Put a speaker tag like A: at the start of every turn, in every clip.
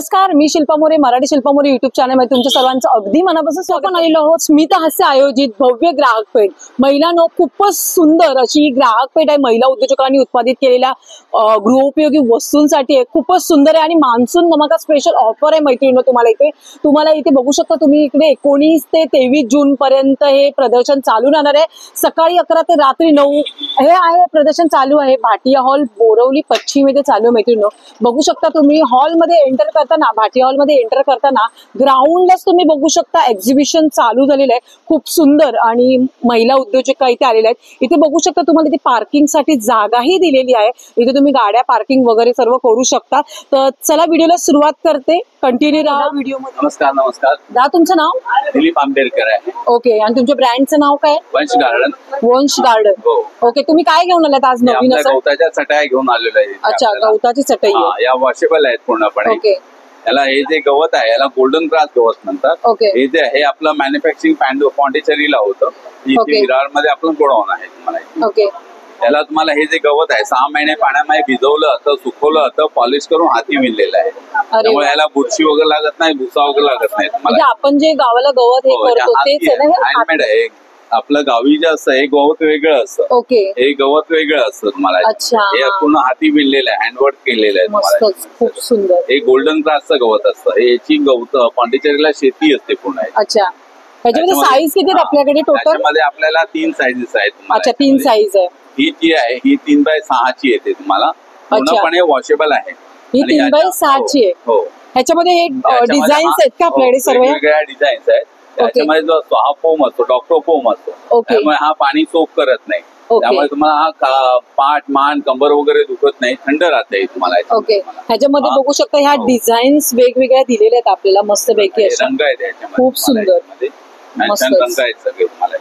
A: नमस्कार, मी Shilpa More, Marathi Shilpa More YouTube channel मध्ये तुमच्या सर्वांचं अगदी मनापासून स्वागत आलेलो आहोत। स्मित हास्य आयोजित भव्य ग्राहक पेठ महिलांनो खूपच सुंदर अशी ग्राहक पेठ आहे। महिला उद्योजकांनी उत्पादित केलेल्या गृहोपयोगी वस्तूंसाठी खूपच सुंदर आहे आणि मान्सून धमाका स्पेशल ऑफर आहे मैत्रिणींनो। तुम्हाला इथे बघू शकता तुम्ही इकडे 19 ते 23 जून पर्यंत हे प्रदर्शन चालू राहणार आहे। सकाळी 11 ते रात्री 9 हे आहे प्रदर्शन चालू आहे। भाटिया हॉल बोरवली पश्चिम येथे चालू आहे मैत्रिणींनो। बघू शकता तुम्ही हॉलमध्ये एंटर करताना, भाटिया हॉलमध्ये एंटर करताना ग्राउंडलाच तुम्ही बघू शकता एक्झिबिशन चालू झालेलं आहे। खूप सुंदर आणि महिला उद्योजक इथे आलेले आहेत। इथे बघू शकता तुम्हाला इथे पार्किंग साठी जागाही दिलेली आहे। इथे तुम्ही गाड्या पार्किंग वगैरे सर्व करू शकता। तर चला व्हिडिओला सुरुवात करते, कंटिन्यू राहा व्हिडिओ मध्ये।
B: नमस्कार
A: दा तुमचं नाव?
B: दिलीप आंबेडकर आहे।
A: ओके, आणि तुमच्या ब्रँडचं नाव काय?
B: वंश गार्डन।
A: वंश गार्डन, ओके। तुम्ही काय घेऊन आलात आज नवीन? असं
B: गवताच्या चटया घेऊन आलेलो आहे।
A: अच्छा, गवताची चटई आहे।
B: या वॉशेबल आहेत पूर्णपणे।
A: ओके,
B: याला हे जे गवत आहे याला गोल्डन ग्रास गवत म्हणतात।
A: ओके।
B: हे जे हे आपलं मॅन्युफॅक्चरिंग पॉंडिचेरीला होतं। इथे विरार मध्ये आपलं गोडाऊन आहे तुम्हाला।
A: ओके,
B: याला तुम्हाला हे जे गवत आहे 6 महिने पाण्यामध्ये भिजवलं होतं, सुकवलं होतं, पॉलिश करून हाती विणलेलं आहे। त्यामुळे याला बुरशी वगैरे लागत नाही, भुसा वगैरे लागत नाही तुम्हाला।
A: म्हणजे आपण जे गावाला गवत हे करतो तेच आहे ना?
B: हँडमेड आहे आपलं गावी जे असतं हे गवत वेगळं असतं।
A: ओके,
B: हे गवत वेगळं असतं तुम्हाला।
A: अच्छा,
B: हे पूर्ण हाती विणलेलं आहे, हँडवर्क केलेलं आहे तुम्हाला।
A: मस्तच, खूप सुंदर।
B: हे गोल्डन ग्रासचं गवत असतं। याची गवत पॉंडिचेरीला शेती असते पूर्ण।
A: अच्छा, त्याच्यामध्ये साईज किती आहेत आपल्याकडे टोटल?
B: त्याच्यामध्ये आपल्याला 3 साईजेस आहेत तुम्हाला।
A: अच्छा, 3 साईज आहे।
B: ही जी आहे ही 3x6 ची येते तुम्हाला, पूर्णपणे वॉशेबल आहे।
A: ही 3x6 ची आहे।
B: हो,
A: ह्याच्यामध्ये हे डिझाईन्स आहेत का आपल्याकडे? सर्व
B: वेगवेगळ्या डिझाईन्स आहेत। त्याच्यामध्ये जो असतो हा फोम असतो, डॉक्टर फोम असतो, त्यामुळे हा पाणी सोक करत नाही। त्यामुळे तुम्हाला हा पाठ मान कंबर वगैरे दुखत नाही, थंड राहते तुम्हाला।
A: ओके, ह्याच्यामध्ये बघू शकता ह्या डिझाईन्स वेगवेगळ्या दिलेल्या आहेत आपल्याला मस्त पैकी।
B: रंग आहेत त्याच्यामध्ये
A: खूप सुंदर,
B: मस्त रंग आहेत सगळे तुम्हाला।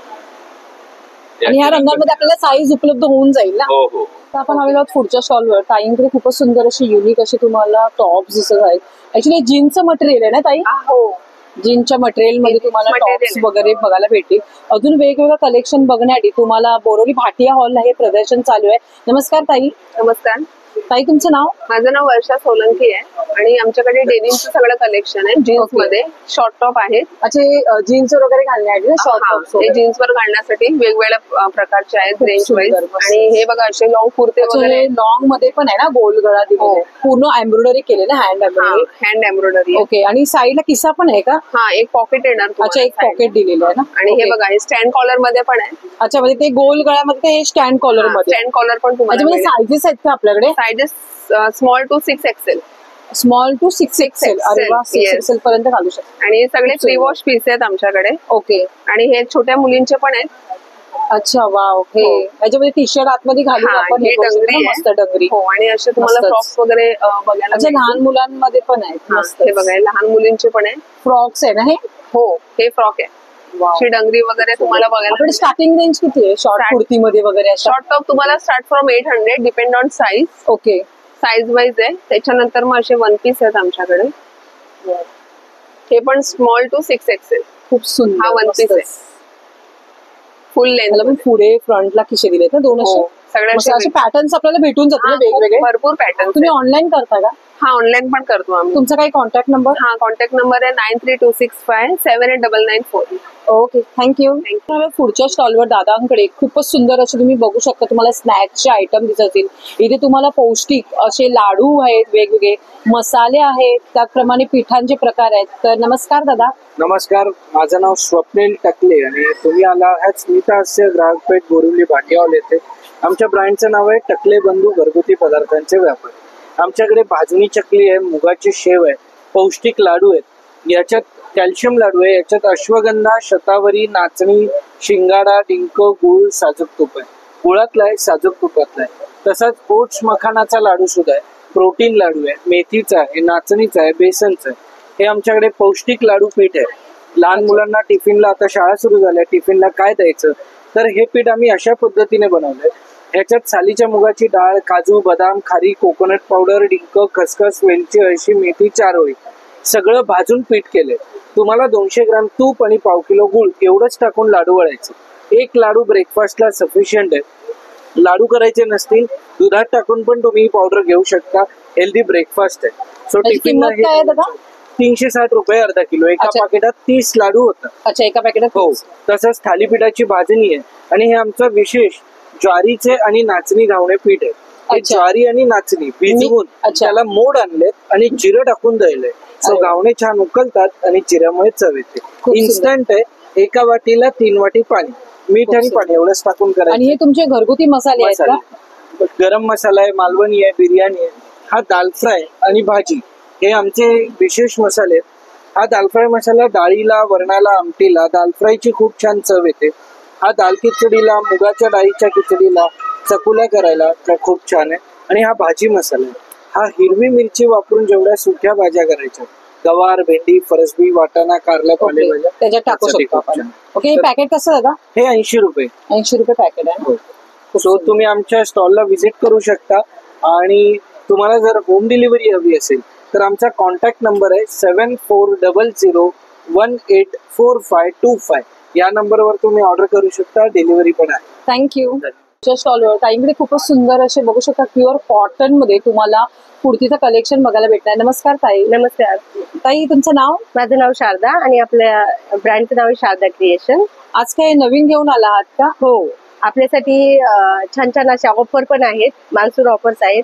A: आणि ह्या रंगांमध्ये आपल्याला साईज उपलब्ध होऊन जाईल ना?
B: हो हो।
A: आपण आलेलो आहोत पुढच्या स्टॉलवर। ताईंकडे खूपच सुंदर अशी युनिक अशी तुम्हाला टॉप्स दिसत आहेत। ऍक्च्युली जीन्सचं मटेरियल आहे ना ताई?
C: हो,
A: जीन्सच्या मटेरियल मध्ये तुम्हाला टॉप्स वगैरे बघायला भेटतील। अजून वेगवेगळं कलेक्शन बघण्यासाठी तुम्हाला बोरवली भाटिया हॉलला हे प्रदर्शन चालू आहे। नमस्कार ताई।
C: नमस्कार
A: ताई, तुमचं नाव?
C: माझं नाव वर्षा सोलंकी आहे आणि आमच्याकडे डेनिमचं सगळं कलेक्शन आहे। जीन्स मध्ये शॉर्ट टॉप आहेत।
A: अच्छा, जीन्स वगैरे घालण्यासाठी ना शॉर्ट टॉप्स?
C: हे जीन्स वर घालण्यासाठी वेगवेगळ्या प्रकारचे आहेत रेंज वाईज। आणि हे बघा असे लॉंग कुर्ते वगैरे
A: लॉंग मध्ये पण आहे ना, गोल गळा दिलेला, पूर्ण एम्ब्रॉयडरी केलेलं, hand embroidery.
C: Hand embroidery.
A: Okay, आणि साईडला किस्सा पण आहे का?
C: हा, एक पॉकेट येणार।
A: अच्छा, एक पॉकेट दिलेलं आहे ना?
C: आणि हे बघा हे स्टँड कॉलर मध्ये पण आहे।
A: अच्छा, म्हणजे ते गोल गळ्यामध्ये ते स्टँड कॉलर मध्ये?
C: स्टँड कॉलर पण तुम्हाला।
A: साईजेस आहेत का आपल्याकडे?
C: Sizes small to 6XL।
A: Small to 6XL? अरे वा, 6XL पर्यंत घालू शकतो।
C: आणि हे सगळे प्री वॉश पीस आहेत आमच्याकडे।
A: ओके, आणि
C: हे छोट्या मुलींचे पण आहेत।
A: अच्छा, वाव। हे याच्यामध्ये टी शर्ट आतमध्ये घालून आपण हे डंगरी, मस्त डंगरी।
C: हो, आणि असे तुम्हाला फ्रॉक्स वगैरे बघायला।
A: अच्छा, लहान मुलांमध्ये पण आहेत मस्त।
C: हे बघा लहान मुलींचे पण आहे।
A: फ्रॉक्स आहे ना हे?
C: हो, हे फ्रॉक आहे। डंगरी वगैरे तुम्हाला बघायला।
A: पण स्टार्टिंग रेंज किती आहे शॉर्ट कुर्ती मध्ये वगैरे?
C: शॉर्ट टॉप तुम्हाला start from 800, depend on size.
A: Okay,
C: size wise आहे। त्याच्यानंतर मग असे 1 पीस आहेत आमच्याकडे। हे पण स्मॉल टू 6XL।
A: खूप सुंदर।
C: हा 1 पीस आहे, फुल लेंथ।
A: पण पुढे फ्रंटला खिशे दिलेत ना दोन असे? सगळे पॅटर्न्स आपल्याला भेटून जातात ना वेगवेगळे?
C: भरपूर पॅटर्न।
A: तुम्ही ऑनलाईन करता का?
C: हा, ऑनलाईन पण करतो आम्ही।
A: तुमचा काही कॉन्टॅक्ट नंबर?
C: हा, कॉन्टॅक्ट नंबर आहे 9326578994।
A: Okay, thank you. पुढच्या स्टॉलवर दादांकडे खूपच सुंदर असे तुम्ही बघू शकता, तुम्हाला स्नॅक्सचे आयटम दिसतील। इथे तुम्हाला पौष्टिक असे लाडू आहेत, वेगवेगळे मसाले आहेत, त्याप्रमाणे पिठांचे प्रकार आहेत। तर नमस्कार दादा।
D: नमस्कार, माझं नाव स्वप्नील टकले आणि तुम्ही आला आहात स्मित हास्य ग्राहक पेठ बोरिवली भाटिया हॉल येथे। आमच्या ब्रँडचं नाव आहे टकले बंधू घरगुती पदार्थांचे व्यापारी। आमच्याकडे भाजणी चकली आहे, मुगाची शेव आहे, पौष्टिक लाडू आहेत। याच्यात कॅल्शियम लाडू आहे, याच्यात अश्वगंधा, शतावरी, नाचणी, शिंगाडा, डिंक, गुळ, साजूक तूप आहे। गुळातला आहे, साजूक तुपातला आहे। तसाच ओट्स मखानाचा लाडू सुद्धा आहे, प्रोटीन लाडू आहे, मेथीचा आहे, नाचणीचा आहे, बेसनचा आहे। हे आमच्याकडे पौष्टिक लाडू पीठ आहे। लहान मुलांना टिफिनला, आता शाळा सुरू झाल्या, टिफिनला काय द्यायचं, तर हे पीठ आम्ही अशा पद्धतीने बनवलंय। ह्याच्यात सालीच्या मुगाची डाळ, काजू, बदाम, खारी, कोकोनट पावडर, डिंक, खसखस, वेलची, अळशी, मेथी, चारोळी सगळं भाजून पीठ केलंय। तुम्हाला 200 ग्राम तूप आणि पाव किलो गुळ एवढंच टाकून लाडू वळायचे। एक लाडू ब्रेकफास्टला सफिशियंट आहे। लाडू करायचे नसतील दुधात टाकून पण तुम्ही ही पावडर घेऊ शकता. हेल्दी ब्रेकफास्ट आहे. सो
A: त्याची
D: टिफिनला
A: किंमत काय आहे दादा?
D: 360 रुपये अर्धा किलो. एका
A: अच्छा.
D: पाकिटात 30 लाडू होतात.
A: अच्छा, एका पॅकेटात
D: हो. तसंच थालीपीठाची भाजणी आहे आणि हे आमचं विशेष ज्वारीचे आणि नाचणी घावणे पीठ आहे. हे
A: अच्छा.
D: ज्वारी आणि नाचणी भिजवून
A: अच्छा.
D: त्याला मोड आणलेत आणि जिरं टाकून द्यायलंय. सो
A: अरे वा.
D: घावणे छान उकलतात आणि जिऱ्यामुळे चव येते.
A: खूप सुंदर.
D: इन्स्टंट आहे. एका वाटीला 3 वाटी पाणी, मीठ
A: खूप
D: आणि
A: सुंदर.
D: पाणी एवढंच टाकून
A: आणि
D: करायचं.
A: हे तुमचे घरगुती मसाले आहेत का?
D: गरम मसाला आहे, मालवणी आहे, बिर्याणी आहे. हा दाल फ्राय आणि भाजी हे आमचे विशेष मसाले आहेत. हा दाल फ्राय मसाला डाळीला, वरणाला, आमटीला दाल फ्रायची खूप छान चव येते. हा दाल खिचडीला, मुगाच्या डाळीच्या खिचडीला, चकुल्या करायला खूप छान आहे. आणि हा भाजी मसाला आहे. हा हिरवी मिरची वापरून जेवढ्या सुक्या भाज्या करायच्या, गवार, भेंडी, फरसबी, वाटाणा, कारला, पालेभाज्या
A: त्याच्यात टाकू
D: त्यासाठी
A: शकतो
D: खूप
A: आपण.
D: छान.
A: ओके, हे पॅकेट कसं दादा?
D: हे 80 रुपये.
A: 80 रुपये पॅकेट आहे ना?
D: हो. सो तुम्ही आमच्या स्टॉलला व्हिजिट करू शकता आणि तुम्हाला जर होम डिलिव्हरी हवी असेल तर आमचा कॉन्टॅक्ट नंबर आहे 7400184525. या नंबरवर तुम्ही ऑर्डर करू शकता. डिलिव्हरी पण आहे.
A: थँक्यू. स्टॉलवर ताईंकडे खूपच सुंदर असे बघू शकता प्युअर कॉटन मध्ये तुम्हाला कुर्तीचं कलेक्शन बघायला भेटणार. नमस्कार ताई.
C: नमस्कार.
A: ताई, तुमचं नाव?
C: माझं नाव शारदा आणि आपल्या ब्रँडचं नाव आहे शारदा क्रिएशन.
A: आज काय नवीन घेऊन आला आहात का?
C: हो, आपल्यासाठी छान छान अशा ऑफर पण आहेत. मान्सून ऑफर्स आहेत.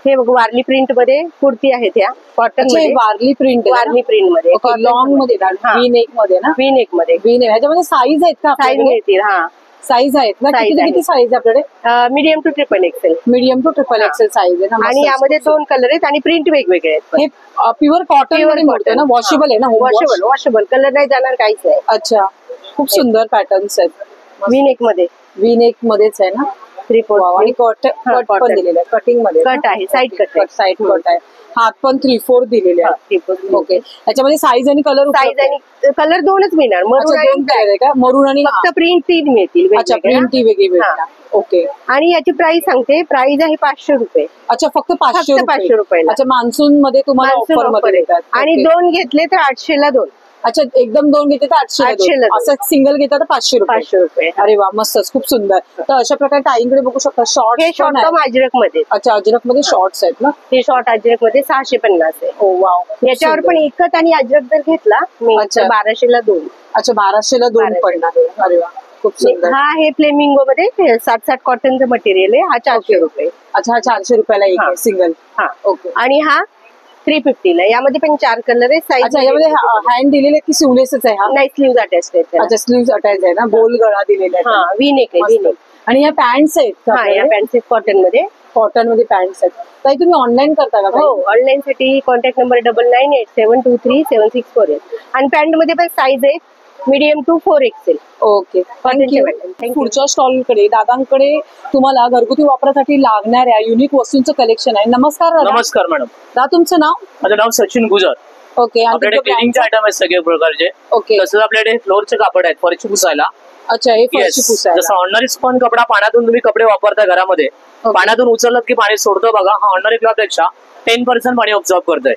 C: हे बघ, वारली प्रिंट मध्ये कुर्ती आहेत. ह्या कॉटन
A: अच्छा, हे
C: मध्ये,
A: वारली प्रिंट
C: वारली प्रिंट मध्ये,
A: लॉंग मध्ये
C: हा.
A: वी नेक मध्ये ना?
C: वी नेक मध्ये
A: वी नेक. ह्याच्यामध्ये साईज आहेत का?
C: साईज मिळतील. हा,
A: साईज आहेत ना?
C: Size
A: किती
C: आहे.
A: किती साईज आपल्याकडे?
C: Medium to triple XL.
A: Medium to triple
C: हा.
A: एक्सेल साईज आहे ना?
C: आणि
A: मस्त.
C: यामध्ये 2 कलर आहेत आणि प्रिंट वेगवेगळे आहेत.
A: हे प्युअर कॉटन मध्ये मिळते ना? वॉशेबल आहे ना?
C: वॉशेबल कलर नाही जाणार, काहीच नाही.
A: अच्छा, खूप सुंदर पॅटर्न्स आहेत.
C: वी नेक मध्ये
A: वी नेक मध्येच आहे ना?
C: 3/4
A: वाव. आणि कट पण
C: cotton.
A: दिलेलं आहे कटिंग मध्ये.
C: कट आहे, साईड कट आहे.
A: साईड कट आहे. हात पण 3/4 दिलेले आहे. ओके. याच्यामध्ये साईज आणि कलर
C: साईज आणि कलर 2च मिळणार. मरून आणि
A: कलर आहे का? मरून आणि
C: फक्त प्रिंट 3 मिळतील
A: अच्छा,
C: वेगवेगळ्या.
A: प्रिंट ती वेगळी भेटणार. ओके.
C: आणि याची प्राइस सांगते. प्राइस आहे 500 रुपये.
A: अच्छा, फक्त 500
C: 500 रुपयाला.
A: अच्छा, मान्सून मध्ये तुम्हाला
C: मान्सून
A: ऑफर मध्ये
C: offer आहे.
A: देतात.
C: आणि
A: ओके.
C: 2 घेतले तर 800 ला 2.
A: अच्छा, एकदम 2 घेते तर 800
C: 800
A: असं सिंगल घेता तर 500 रुपये.
C: 500 रुपये.
A: अरे वा, मस्तच, खूप सुंदर. तर अशा प्रकारे ताईंकडे बघू शकता
C: हे
A: शॉर्ट
C: शॉर्ट टॉप अजरक मध्ये.
A: अच्छा, अजरक मध्ये शॉर्ट्स आहेत ना?
C: हे शॉर्ट अजरक मध्ये 650 आहे.
A: ओ वाव.
C: याच्यावर पण एकच आणि अजरक जर घेतला मी
A: अच्छा.
C: तर 1200 ला 2.
A: अच्छा, 1200 ला 2 पडणार. अरे वा, खूप सुंदर.
C: हा आहे फ्लेमिंगो मध्ये 60 कॉटनचं मटेरियल आहे. हा 400 रुपये.
A: अच्छा, हा 400 रुपयाला एक
C: हा.
A: आहे सिंगल.
C: हा.
A: ओके.
C: आणि हा 350 ला. यामध्ये पण 4 कलर आहे.
A: अच्छा,
C: साईज
A: यामध्ये हँड दिलेले की सिवलेसच आहे हा?
C: नाही, स्लीव्ह अटॅच आहे त्याला.
A: अच्छा, स्लीव्ह अटॅच आहे ना? गोल गळा दिलेला आहे.
C: हा, वी नेक आहे. V neck.
A: आणि या पॅन्ट्स आहेत का?
C: हा, या पॅन्ट कॉटन मध्ये.
A: कॉटन मध्ये पॅन्ट्स आहेत. ताई, तुम्ही ऑनलाईन करता का?
C: हो, ऑनलाईन साठी कॉन्टॅक्ट नंबर 9987237648. आणि पॅन्ट मध्ये पण साईज आहे medium to 4 XL.
A: Okay, thank you.
C: Thank you.
A: पुढच्या स्टॉलकडे दादांकडे तुम्हाला घरगुती वापरासाठी लागणाऱ्या युनिक वस्तूंचं कलेक्शन आहे. नमस्कार दादा.
E: नमस्कार मॅडम.
A: दादा, तुमचं नाव?
E: माझं नाव सचिन गुजर.
A: ओके. आणि
E: आपल्याकडे
A: तुमचं
E: क्लिनिंगचे
A: brand?
E: आयटम आहेत सगळे प्रकारचे.
A: ओके.
E: तसंच आपल्याकडे फ्लोअरचे कापड आहेत फरशी पुसायला.
A: अच्छा, हे फरशी
E: Yes.
A: पुसायला.
E: जसं ऑर्डनरी स्पॉन कपडा पाण्यातून तुम्ही कपडे वापरता घरामध्ये, पाण्यातून उचललं की पाणी सोडतं बघा. हा ऑर्डनरी क्लॉथपेक्षा 10% पाणी ऑब्झर्व करतोय.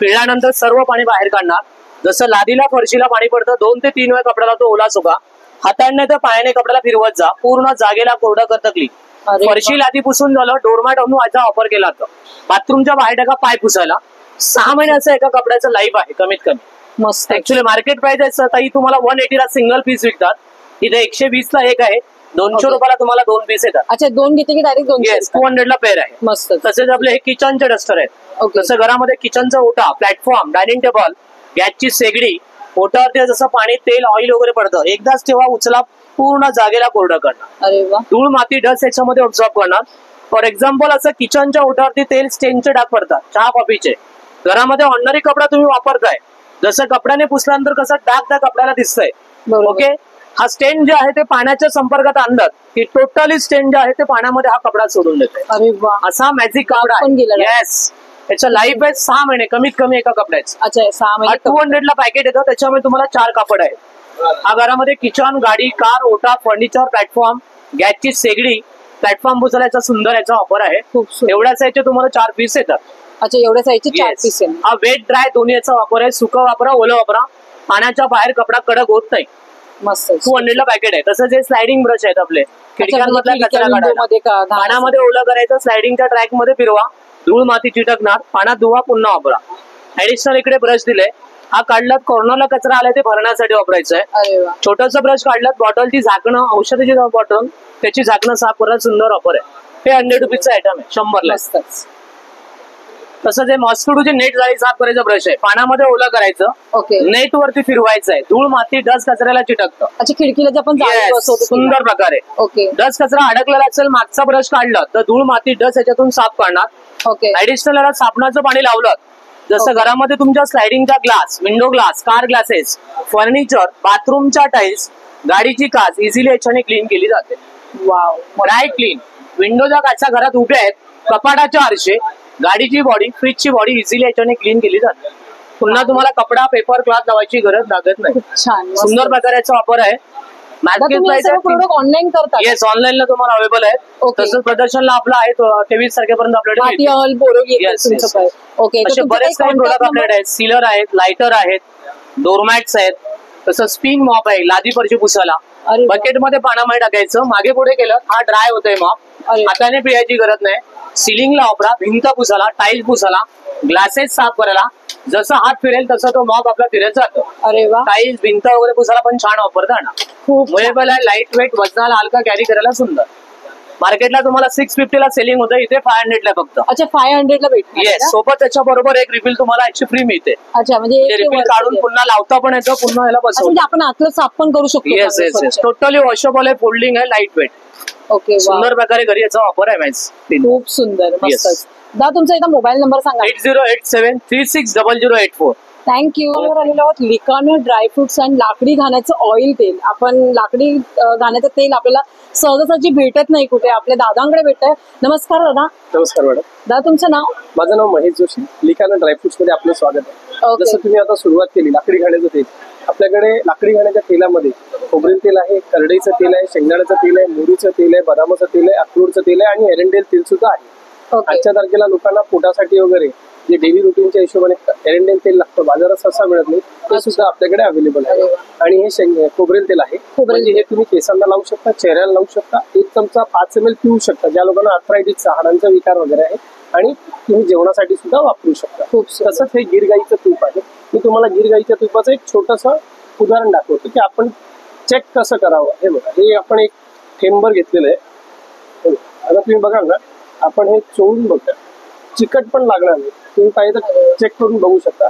E: पिळल्यानंतर सर्व पाणी बाहेर काढणार. जसं लादीला फरशीला पाणी पडतं 2 ते 3 वेळा कपड्याला तो ओला सुका. हाताने तर पायाने कपड्याला फिरवत जा. पूर्ण जागेला कोरडं करतं क्लीन.
A: अरे
E: फरशी लादी पुसून झालं. डोरमॅट आणून याचा वापर केला जातो. बाथरूमच्या बाहेर टाका पाय पुसायला. 6 महिन्याचं एका कपड्याचं लाईफ आहे कमीत कमी.
A: मस्त.
E: ऍक्च्युअली मार्केट प्राइस आहे ताई तुम्हाला 180 ला सिंगल पीस विकतात. इथे 120 ला एक आहे. 200 रुपयाला तुम्हाला 2 पीस येतात.
A: अच्छा, 2 घेते की डायरेक्ट 200?
E: येस, 200 ला पेअर आहे.
A: मस्त.
E: तसेच आपले हे किचनचे डस्टर आहेत.
A: ओके.
E: जसं घरामध्ये किचनचा ओटा, प्लॅटफॉर्म, डायनिंग टेबल, गॅसची शेगडी, ओटावरती जसं पाणी, तेल, ऑइल वगैरे पडतं एकदाच तेव्हा उचला. पूर्ण जागेला कोरडं करणार.
A: अरे वा.
E: धूळ, माती, डस्ट याच्यामध्ये ऑब्झर्व करणार. फॉर एक्झाम्पल असं किचनच्या ओटावरती तेल स्टेनचे डाग पडतात चहा कॉफीचे. घरामध्ये ऑर्डनरी कपडा तुम्ही वापरताय, जसं कपड्याने पुसल्यानंतर कसं डाग त्या कपड्याला दिसतंय.
A: बरोबर.
E: ओके. हा स्टेन जे आहे ते पाण्याच्या संपर्कात आणलं की टोटली स्टेन जे आहे ते पाण्यामध्ये हा कपडा सोडून देते.
A: अरे वा.
E: असा मॅजिक कपडा
A: पण गेला
E: आहे. येस, त्याचं लाईफ आहे 6 महिने कमीत कमी एका कपड्याचं.
A: अच्छा, 6 महिने.
E: 200 ला पॅकेट येतं. त्याच्यामध्ये तुम्हाला 4 कापड आहे. हा घरामध्ये किचन, गाडी, कार, ओटा, फर्निचर, प्लॅटफॉर्म, गॅसची शेगडी, प्लॅटफॉर्म पुसल्याचा सुंदर याचा ऑफर आहे.
A: खूप सुंदर.
E: एवढ्याच याचे तुम्हाला 4 पीस येतात.
A: अच्छा, एवढ्या साईजचे 4
E: Yes.
A: पीस आहे.
E: हा वेट ड्राय दोन्ही याचा वापर आहे. सुकं वापरा, ओलं वापरा. पाण्याच्या बाहेर कपडा कडक होत नाही.
A: मस्त
E: 200 ला पॅकेट आहे. तसं जे स्लायडिंग ब्रश आहेत आपले खिडक्यांमधला कचरा काढायला,
A: मध्ये का
E: पाण्यामध्ये ओलं करायचं, स्लायडिंगच्या ट्रॅक मध्ये फिरवा, धूळ माती चिटकणार, पाण्यात धुवा, पुन्हा वापरा. ऍडिशनल इकडे ब्रश दिले. हा काढलात कॉर्नरला कचरा आलाय ते भरण्यासाठी वापरायचं आहे.
A: अरे वा,
E: छोटस ब्रश काढलात, बॉटलची झाकणं, औषधाची बॉटल, त्याची झाकणं साफ करा, सुंदर ऑफर आहे. हे 100 रुपीजचं आयटम आहे, 100 ला.
A: मस्तच.
E: तसं जे मॉस्किटोची नेट जाळी साफ करायचं ब्रश आहे, पाण्यामध्ये ओलं करायचं,
A: ओके.
E: नेट वरती फिरवायचं आहे, धूळ माती डस्ट कचऱ्याला चिटकतं.
A: अच्छा, खिडकीला जे आपण जाळी
E: Yes,
A: बसवतो
E: सुंदर प्रकारे.
A: ओके
E: डस्ट कचरा अडकलेला असेल, मागचा ब्रश काढला तर धूळ माती डस्ट याच्यातून साफ करणार.
A: ओके.
E: ऍडिशनल याला साबणाचं पाणी लावलं, जसं
A: Okay.
E: घरामध्ये तुमच्या स्लायडिंगचा glass, window glass, car glasses, furniture, बाथरूमच्या टाईल्स, गाडीची काच इझिली याच्याने क्लीन केली जाते.
A: Wow,
E: dry clean. विंडोच्या काचा घरात उभ्या आहेत, कपाटाचे आरशे, गाडीची बॉडी, फ्रीजची बॉडी इझिली याच्याने क्लीन केली जाते. पुन्हा तुम्हाला कपडा, पेपर, क्लॉथ लावायची गरज लागत नाही.
A: छान, मस्त.
E: सुंदर प्रकाराचा वापर आहे. मार्केट प्राइस
A: प्रोडक्ट ऑनलाईन करता?
E: येस, ऑनलाईनला तुम्हाला अवेलेबल आहे.
A: Okay.
E: तसंच प्रदर्शनला आपलं आहे 23 तारखेपर्यंत आपल्याकडे
A: माती
E: मिळतील.
A: हॉल बोरवली
E: Yes,
A: तुमचं
E: yes.
A: काय? ओके. तर
E: असे
A: तुमचं
E: बरेच काही
A: contact
E: प्रोडक्ट
A: number?
E: आपल्याकडे आहेत. सीलर आहेत, लायटर आहेत, डोरमॅट्स आहेत, तसं स्पिन मॉप आहे, लादी फरशी पुसायला.
A: अरे वा.
E: बकेट मध्ये पाण्यामध्ये टाकायचं, मागे पुढे केलं, हा ड्राय होतोय मॉप.
A: अरे.
E: हाताने पिळायची गरज नाही. सिलिंगला वापरा, भिंत पुसाला, टाईल्स पुसाला, ग्लासेस साफ करायला. जसं हात फिरेल तसं तो मॉप आपला फिरत जातो.
A: अरे वा,
E: टाईल्स, भिंत वगैरे पुसायला पण छान वापरता ना.
A: खूप
E: मुवेबल आहे, लाईट वेट, वजनाला हलका, कॅरी करायला सुंदर. मार्केटला तुम्हाला 650 ला सेलिंग होतं, इथे 500 ला फक्त.
A: अच्छा, 500 ला भेटणार
E: येस,
A: का?
E: सोबत त्याच्या बरोबर एक रिफिल तुम्हाला याची फ्री मिळते.
A: अच्छा, म्हणजे
E: ते रिफिल काढून पुन्हा लावता पण येतं, पुन्हा याला
A: अच्छा,
E: बसवून.
A: म्हणजे आपण आतलं साफ पण करू शकतो.
E: Yes yes yes, totally washable आहे, फोल्डिंग आहे, लाईट वेट.
A: ओके, वा.
E: सुंदर प्रकारे घरी याचा वापर आहे मॅच.
A: खूप सुंदर, मस्त.
E: Yes.
A: दा तुमचा एकदा मोबाईल नंबर सांगा.
E: 8087360084.
A: थँक्यू. आलेलो आहोत लिकानो ड्रायफ्रुट्स अँड लाकडी घाण्याचं ऑइल तेल. आपण लाकडी घाण्याचं तेल आपल्याला सहजासहजी भेटत नाही कुठे, आपल्या दादांकडे भेटतंय. नमस्कार दादा.
F: नमस्कार मॅडम,
A: दादा तुमचं नाव?
F: माझं नाव महेश जोशी. लिकाना ड्रायफ्रुट्स मध्ये आपलं स्वागत आहे.
A: ओके.
F: जसं तुम्ही आता सुरुवात केली लाकडी घाण्याचं तेल, आपल्याकडे लाकडी घाण्याच्या तेलामध्ये खोबरेल तेल आहे, करडईचं तेल आहे, शेंगदाण्याचं तेल आहे, मोहरीचं तेल आहे, बदामाचं तेल आहे, अक्रोडचं तेल आहे आणि एरंडेल तेल सुद्धा आहे.
A: ओके.
F: आजच्या तारखेला लोकांना पोटासाठी वगैरे जे डेली रुटीनच्या हिशोबाने एरंडेल तेल लागतं, बाजारात सहसा मिळत नाही, ते सुद्धा आपल्याकडे अवेलेबल आहे. आणि हे खोबरेल तेल आहे, म्हणजे हे तुम्ही केसांना लावू शकता, चेहऱ्याला लावू शकता. 1 चमचा 5 ml पिऊ शकता, ज्या लोकांना आर्थरायटिसचा, हाडांचा विकार वगैरे आहे. आणि तुम्ही जेवणासाठी सुद्धा वापरू शकता.
A: खूप
F: तसंच हे गिरगाईचं तूप आहे. मी तुम्हाला गिरगाईच्या तुपाचं एक छोटंसं उदाहरण दाखवतो की आपण चेक कसं करावं. हे बघा, हे आपण एक थेंबर घेतलेलं आहे. आता तुम्ही बघाल ना, आपण हे चोळून बघा, चिकट पण लागणार नाही. तुम्ही पाहिजे तर चेक करून बघू शकता,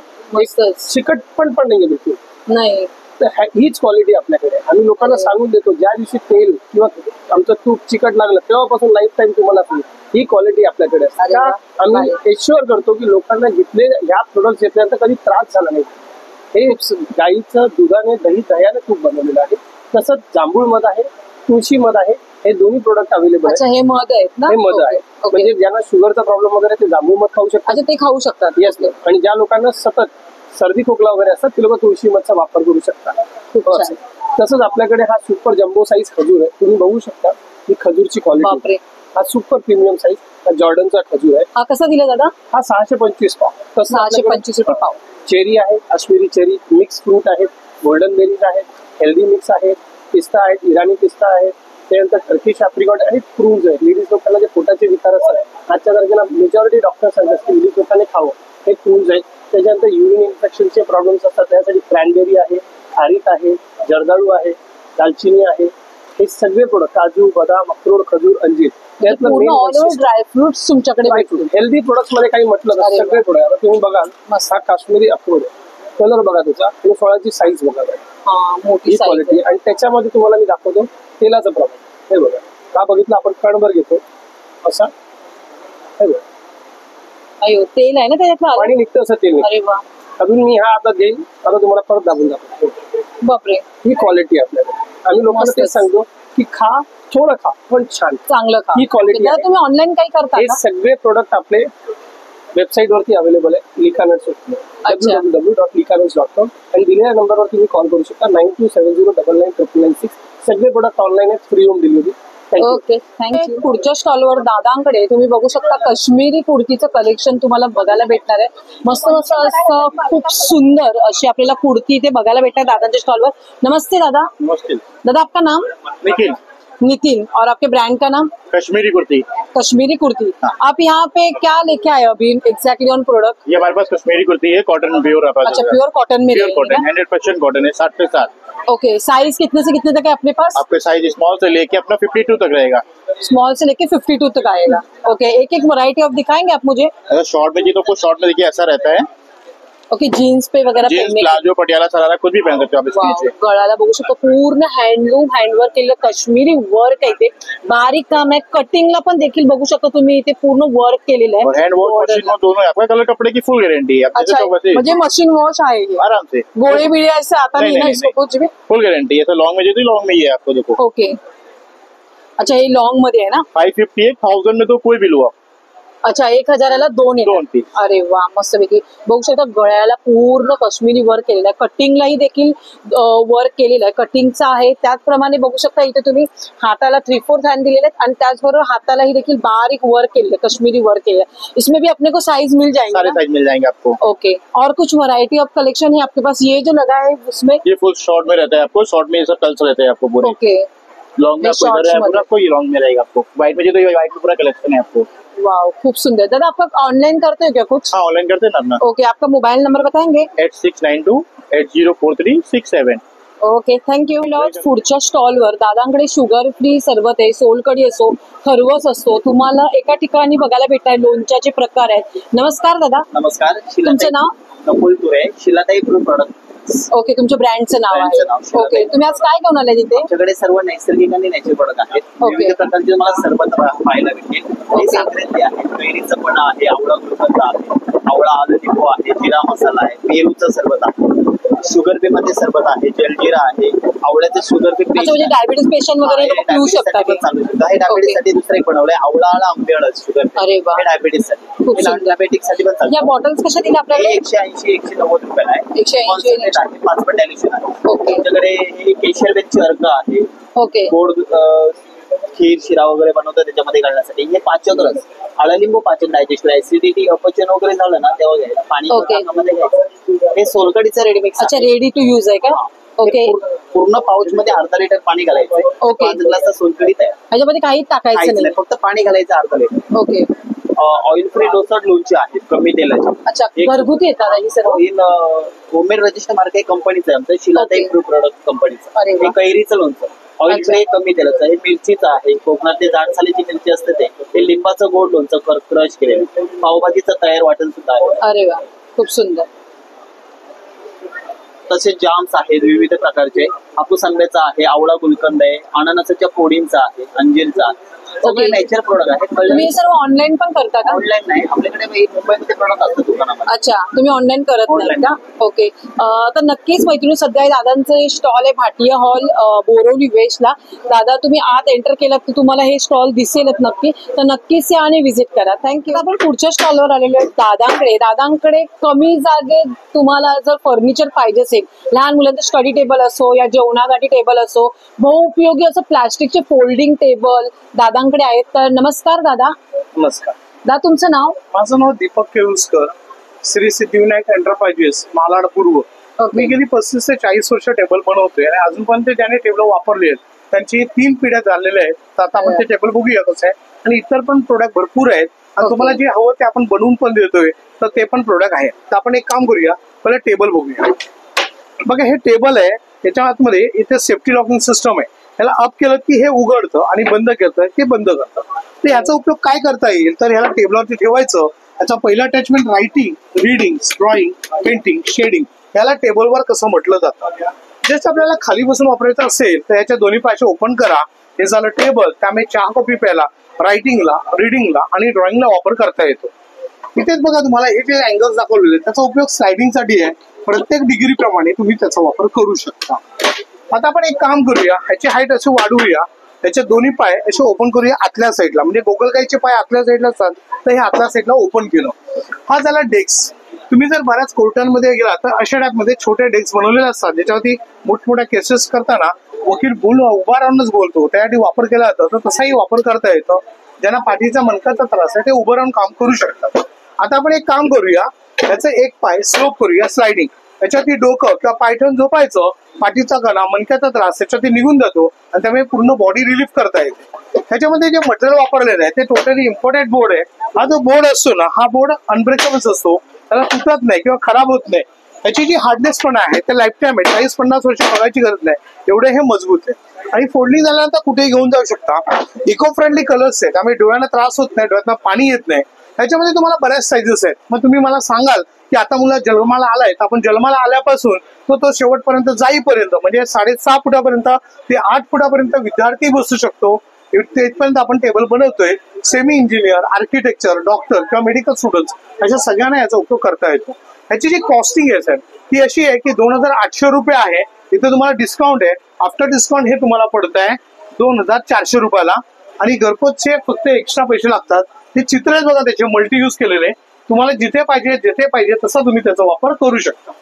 F: चिकट पण नाहीये बिलकुल.
A: नाही,
F: तर हीच क्वालिटी आपल्याकडे. आम्ही लोकांना सांगून देतो, ज्या दिवशी तेल किंवा आमचं तूप चिकट लागलं तेव्हापासून लाईफ टाईम तुम्हाला ही क्वालिटी आपल्याकडे असते.
A: अरे वा.
F: आम्ही एश्युअर करतो की लोकांना ह्या प्रोडक्ट घेतल्यानंतर कधी त्रास झाला नाही. हे गाईचं दुधाने, दह्याने तूप बनवलेलं आहे. तसंच जांभूळ मध आहे, तुळशी मध आहे. हे दोन्ही प्रोडक्ट अवेलेबल
A: अच्छा,
F: आहे.
A: हे मध आहेत ना?
F: हे मध आहे, म्हणजे ज्यांना शुगरचा प्रॉब्लेम वगैरे ते जांभूळ मध खाऊ शकतात.
A: अच्छा, ते खाऊ शकतात.
F: येस. आणि ज्या लोकांना सतत सर्दी खोकला वगैरे असतात ते लोक तुळशी मधचा वापर करू शकतात.
A: खूप छान.
F: तसंच आपल्याकडे हा सुपर जम्बो साईज खजूर आहे, तुम्ही बघू शकता ही खजूरची क्वालिटी.
A: बापरे,
F: हा सुपर प्रीमियम साईज, हा जॉर्डनचा खजूर आहे.
A: हा कसा दिला दादा?
F: हा 625 पाव. तसं
A: 625 रुपये पाव.
F: चेरी आहे, काश्मीरी चेरी, मिक्स फ्रूट आहेत, गोल्डन बेरीज आहेत, हेल्दी मिक्स आहेत, पिस्ता आहेत, इराणी पिस्ता आहेत, त्यानंतर टर्किश ॲप्रिकॉट आणि फ्रूज आहेत. लेडीज लोकांना जे पोटाचे विकार असतात, आजच्या तारखेला मेजॉरिटी डॉक्टर सांगतात की लेडीज लोकांनी खावं, हे फ्रूज आहेत. त्याच्यानंतर युरिन इन्फेक्शनचे प्रॉब्लेम्स असतात, त्यासाठी क्रॅनबेरी आहे, खारीक आहे, जर्दाळू आहे, दालचिनी आहे. हे सगळे प्रोडक्ट, काजू, बदाम, अक्रोड, खजूर, अंजीर,
A: पूर्ण ऑल ओव्हर ड्रायफ्रुट्स तुमच्याकडे भेटतील.
F: हेल्दी प्रोडक्ट्स मध्ये काही म्हटलं तर सगळे प्रोडक्ट. आता तुम्ही बघाल, हा काश्मीरी अक्रोड, कलर बघा त्याचा आणि फळाची साईज बघा,
A: मोठी
F: क्वालिटी. आणि त्याच्यामध्ये तुम्हाला मी दाखवतो तेलाचं प्रमाण. हे बघा, हा बघितलं आपण कणभर घेतो असा, हे बघा
A: तेल आहे ना त्याच्यातलं,
F: पाणी निघतं असं तेल.
A: अरे वा.
F: अजून मी हा आता देईन, आता तुम्हाला परत दाबून दाखवतो.
A: बापरे,
F: ही क्वालिटी आपल्याकडे. आम्ही लोकांना ते सांगतो की खा, थोडं खा पण छान,
A: चांगलं खा.
F: ही क्वालिटी.
A: तुम्ही ऑनलाईन काही करता
F: हे
A: का?
F: सगळे प्रोडक्ट आपले वेबसाईट वरती अवेलेबल आहे, लिकानट्स www.likanats.com. आणि दिलेल्या नंबरवर तुम्ही कॉल करू शकता, 9270999996. सगळे प्रोडक्ट ऑनलाईन आहेत, free home delivery.
A: Okay thank you. पुढच्या स्टॉलवर दादांकडे तुम्ही बघू शकता काश्मीरी कुर्तीचं कलेक्शन तुम्हाला बघायला भेटणार आहे. मस्त मस्त असं खूप सुंदर अशी आपल्याला कुर्ती इथे बघायला भेटणार दादांच्या स्टॉलवर. नमस्ते दादा.
G: नमस्ते.
A: दादा आपका नाम?
G: निखिल.
A: नितिन. और आपके ब्रांड का नाम?
G: कश्मीरी कुर्ती.
A: कश्मीरी कुर्ती. आप यहाँ पे क्या लेके आए अभी एग्जैक्टली ऑन प्रोडक्ट?
G: ये हमारे पास कश्मीरी कुर्ती है, कॉटन प्योर.
A: अच्छा प्योर कॉटन में
G: प्योर
A: रहेगी
G: कॉटन
A: ना?
G: 100% कॉटन है, 7 पे 7.
A: ओके साइज कितने से कितने तक है अपने पास?
G: आपके साइज स्मॉल से लेके अपना 52 तक रहेगा.
A: स्मॉल से लेके 52 तक आएगा. ओके एक एक वैरायटी ऑफ दिखाएंगे आप मुझे?
G: अगर शॉर्ट में जी तो कुछ शॉर्ट में देखिए ऐसा रहता है.
A: ओके जीन्स पे वगैरह
G: जीन्स,
A: पहनने
G: प्लाजो, पटियाला, सरारा कुछ भी पहन सकते हो आप इसके नीचे.
A: गळाला बघू शकतो पूर्ण हँडलूम हँडवर्क केलेलं काश्मीरी वर्क आहे. ते बारीक काम आहे. कटिंगला पण देखील बघू शकता तुम्ही इथे पूर्ण वर्क केलेलं
G: और
A: आहे.
G: हैंड वॉश मशीन में दोनों है. आपका कलर कपड़े की फुल गारंटी है. आप
A: अच्छा
G: जैसे वैसे
A: म्हणजे मशीन वॉश आहे हे.
G: आराम से
A: गोळे बिळे ऐसे आता
G: नहीं,
A: नहीं ना
G: नहीं,
A: इसको कुछ भी?
G: फुल गारंटी है. लॉन्ग में जो लॉन्ग में ही है आपको देखो.
A: ओके अच्छा हे लॉन्ग मध्ये आहे ना?
G: 550 है. 1000 में तो कोई भी लो आप.
A: अच्छा 1000ला दोन आहे.
G: दोन piece.
A: अरे वा मस्तपैकी बघू शकता गळ्याला पूर्ण काश्मीरी वर्क केलेलं आहे. कटिंगलाही देखील वर्क केलेलं आहे. कटिंगचं आहे त्याचप्रमाणे बघू शकता इथे तुम्ही हाताला 3/4 हँड दिलेले आहेत आणि त्याचबरोबर हातालाही देखील बारीक वर्क केलेलं आहे. कश्मीरी वर्क केलेलं आहे. इसमें भी अपने को साइज मिल जाएंगे
G: सारे
A: ना?
G: साइज मिल जाएंगे आपको.
A: ओके और कुछ वैरायटी ऑफ कलेक्शन है आपके पास? ये जो लगा है उसमें
G: ये फुल शॉर्ट में रहता है आपको. शॉर्ट में ये सब कल्स रहते हैं आपको पूरे.
A: ओके
G: लॉन्ग में आपको
A: shorts
G: इधर है
A: मध्ये.
G: पूरा. आपको ये लॉन्ग में रहेगा आपको. व्हाइट में जो तो ये व्हाइट में पूरा कलेक्शन है आपको.
A: वाह खूब सुंदर. दादा आपका ऑनलाइन करते हो क्या कुछ?
G: हाँ ऑनलाइन करते हैं ना अपना.
A: ओके आपका मोबाइल नंबर बताएंगे?
G: 8692804367.
A: Okay thank you. पुढच्या स्टॉलवर दादांकडे शुगर फ्री सरबत आहे. सोलकढी असो खरवस असतो तुम्हाला एका ठिकाणी बघायला भेटणार. लोणच्याचे प्रकार आहेत. नमस्कार दादा.
H: नमस्कार.
A: तुमचं नाव?
H: नकुल तुरे. शिलाताई फ्रूट प्रोडक्ट.
A: ओके तुमच्या ब्रँडचं नाव
H: ब्रँडचं नाव
A: आहे.
H: शिलाताई.
A: ओके तुम्ही आज काय घेऊन आले तिथे?
H: आमच्याकडे सर्व नैसर्गिक आणि नॅचरल प्रोडक्ट आहेत.
A: ओके.
H: विविध प्रकारचे मला सरबत पाहायला भेटेल. हे साखरेतले आहे, कैरीचं पण आहे, आवळा गुलकंद आहे, आवळा आलं लिंबू आहे, जिरा मसाला आहे, पेरूचं सरबत आहे, शुगर पे मध्ये सरबत आहे, जलजिरा आहे, आवळ्याचं शुगर पे
A: अच्छा म्हणजे डायबिटीज पेशंट वगैरे लोक पिऊ शकतात हे?
H: चालू शकतं. हे डायबिटीस साठी दुसरं एक बनवलंय, आवळा आला आंबे हळद शुगर.
A: अरे वा.
H: हे डायबिटीस साठी.
A: खूप
H: हे
A: सुंदर.
H: डायबेटिक साठी पण चालतं.
A: या बॉटल्स कशा दिल्या
H: हे
A: आपल्याकडे?
H: 180 190 रुपयाला आहे.
A: 180
H: Concentrate आहे, 5% डायल्युशन आहे.
A: ओके.
H: आमच्याकडे हे केशर वेलची अर्क आहे,
A: ओके
H: गोड खीर शिरा वगैरे बनवतात त्याच्यामध्ये घालण्यासाठी. हे पाचक रस, आळलिंबू पाचक, डायजेशन, ऍसिडिटी अपचन वगैरे झालं ना तेव्हा घ्यायला पाणी
A: ओके.
H: ताकामध्ये घ्यायचं. हे सोलकडीचं रेडीमिक्स.
A: अच्छा रेडी टू यूज आहे का? ओके
H: पूर्ण पाऊच मध्ये अर्धा लिटर पाणी घालायचं.
A: ओके.
H: 5 ग्लास सोलकडी तयार.
A: ह्याच्यामध्ये काहीच टाकायचं
H: काहीच
A: नाही.
H: नाही, फक्त पाणी घालायचं अर्धा लिटर.
A: ओके
H: ऑइल फ्री डोसर लोणची आहेत कमी तेलाची.
A: अच्छा घरगुती येतात ही सर्व?
H: होममेड रजिस्टर मार्क हे कंपनीचं आहे आमचं, शिलाताई
A: ओके.
H: फ्रूट प्रोडक्ट कंपनीचं.
A: अरे वा.
H: हे कैरीचं लोणचं ऑइल
A: अच्छा.
H: फ्री कमी तेलाचं. हे मिरचीचं आहे, कोकणातली जाड सालीची मिरची असते ते. हे लिंबाचं गोड लोणचं क्रश केलेलं. पावभाजीचं तयार वाटण सुद्धा आहे.
A: अरे वा खूप सुंदर.
H: तसेच जाम्स आहेत विविध प्रकारचे. हापूस आंब्याचा आहे, आवळा गुलकंद आहे, अननसाच्या फोडींचा आहे, अंजीरचा आहे. सगळे
A: ओके.
H: नॅचरल प्रोडक्ट आहेत.
A: तुम्ही हे सर्व ऑनलाईन पण करता का?
H: ऑनलाईन नाही, आपल्याकडे मुंबईमध्ये प्रोडक्ट असतात दुकानामध्ये.
A: अच्छा तुम्ही ऑनलाईन करत नाही
H: Online.
A: का? ओके तर नक्कीच मैत्रिणी सध्या दादांचं स्टॉल आहे भाटिया हॉल बोरवली वेस्टला. दादा तुम्ही आत एंटर केलात तर तुम्हाला हे स्टॉल दिसेलच नक्की. तर नक्कीच या आणि व्हिजिट करा. थँक्यू. आपण पुढच्या स्टॉलवर आलेलो आहे दादांकडे कमी जागेत तुम्हाला जर फर्निचर पाहिजे असेल, लहान मुलांचं स्टडी टेबल असो या जेवणासाठी टेबल असो, बहुउपयोगी असं प्लास्टिकचे फोल्डिंग टेबल दादांकडे आहेत. तर नमस्कार दादा.
F: नमस्कार.
A: दादा तुमचं नाव?
F: माझं नाव दीपक केळुसकर. श्री सिद्धिविनायक एंटरप्राइजेस मालाड पूर्व. मी गेली 35 ते 40 वर्ष टेबल बनवतोय आणि अजूनपर्यंत ज्याने टेबल वापरले आहेत त्यांची 3 पिढ्या झालेल्या आहेत. तर आता आपण ते टेबल बघूया कसं आहे. आणि इतर पण प्रोडक्ट भरपूर आहेत आणि तुम्हाला जे हवं ते आपण बनवून पण देतोय. तर ते पण प्रोडक्ट आहेत. तर आपण एक काम करूया, पहिले टेबल बघूया. बघा हे टेबल आहे, त्याच्या आतमध्ये इथे सेफ्टी लॉकिंग सिस्टम आहे. ह्याला अप केलं की हे उघडतं आणि बंद केलं की बंद करतं. तर ह्याचा उपयोग काय करता येईल, तर ह्याला टेबलवरती ठेवायचं. याचा पहिला attachment writing, reading, drawing, painting, shading याला टेबलवर कसं म्हटलं जातं. जस्ट आपल्याला खाली बसून वापरायचं असेल तर याच्या दोन्ही पायचे ओपन करा. हे झालं टेबल. त्यामुळे चहा कॉफी प्यायला, रायटिंगला, रीडिंगला आणि ड्रॉइंगला वापर करता येतो. इथेच बघा तुम्हाला हे जे अँगल्स दाखवलेले त्याचा उपयोग स्लायडिंगसाठी आहे. प्रत्येक डिग्री प्रमाणे तुम्ही त्याचा वापर करू शकता. आता आपण एक काम करूया, ह्याची हाईट अशी वाढवूया. त्याचे दोन्ही पाय असे ओपन करूया आतल्या साईडला. म्हणजे गोगलगाईचे पाय आतल्या साईडला असतात तर हे आतल्या साईडला ओपन केलं. हा झाला डेस्क. तुम्ही जर बऱ्याच कोर्टांमध्ये गेला तर अशा टाईपमध्ये छोटे डेस्क बनवलेले असतात ज्याच्यावरती मोठमोठ्या केसेस करताना
I: वकील उभा राहूनच बोलतो त्यासाठी वापर केला जातो, तर तसाही वापर करता येतो. ज्यांना पाठीचा मणक्याचा त्रास आहे ते उभं राहून काम करू शकतात. आता आपण एक काम करूया, त्याचं एक पाय स्लोप करूया स्लायडिंग, त्याच्यावरती डोकं किंवा पाय ठेवून झोपायचं, पाठीचा कणा मणक्याचा त्रास त्याच्यावरती निघून जातो आणि त्यामुळे पूर्ण बॉडी रिलीफ करता येते. त्याच्यामध्ये जे मटेरियल वापरलेलं आहे ते टोटली इम्पोर्टेड बोर्ड आहे. हा जो बोर्ड असतो ना, हा बोर्ड अनब्रेकेबल असतो, त्याला तुटत नाही किंवा खराब होत नाही. त्याची जी हार्डनेस पण आहे ते लाईफ टाइम आहे, 40-50 वर्ष बघायची गरज नाही, एवढे हे मजबूत आहे आणि फोल्डिंग झाल्यानंतर कुठेही घेऊन जाऊ शकता. इको फ्रेंडली कलर्स आहेत, त्यामुळे डोळ्यांना त्रास होत नाही, डोळ्यात पाणी येत नाही. त्याच्यामध्ये तुम्हाला बऱ्याच साईजेस आहेत. मग तुम्ही मला सांगाल की आता मुला जन्माला आलाय, आपण जन्माला आल्यापासून तो शेवटपर्यंत जाईपर्यंत म्हणजे 6.5 फुटापर्यंत ते 8 फुटापर्यंत विद्यार्थी बसू शकतो. इथपर्यंत आपण टेबल बनवतोय. सेमी इंजिनियर, आर्किटेक्चर, डॉक्टर किंवा मेडिकल स्टुडंट्स अशा सगळ्यांना याचा उपयोग करता येतो. ह्याची जी कॉस्टिंग आहे सर ती अशी आहे की 2800 रुपये आहे. इथे तुम्हाला डिस्काउंट आहे, आफ्टर डिस्काउंट हे तुम्हाला पडत आहे 2400 रुपयाला. आणि घरपोचचे फक्त एक्स्ट्रा पैसे लागतात. हे चित्र आहेत बघा, त्याचे मल्टी यूज केलेले, तुम्हाला जिथे पाहिजे तसा तुम्ही त्याचा वापर करू शकता.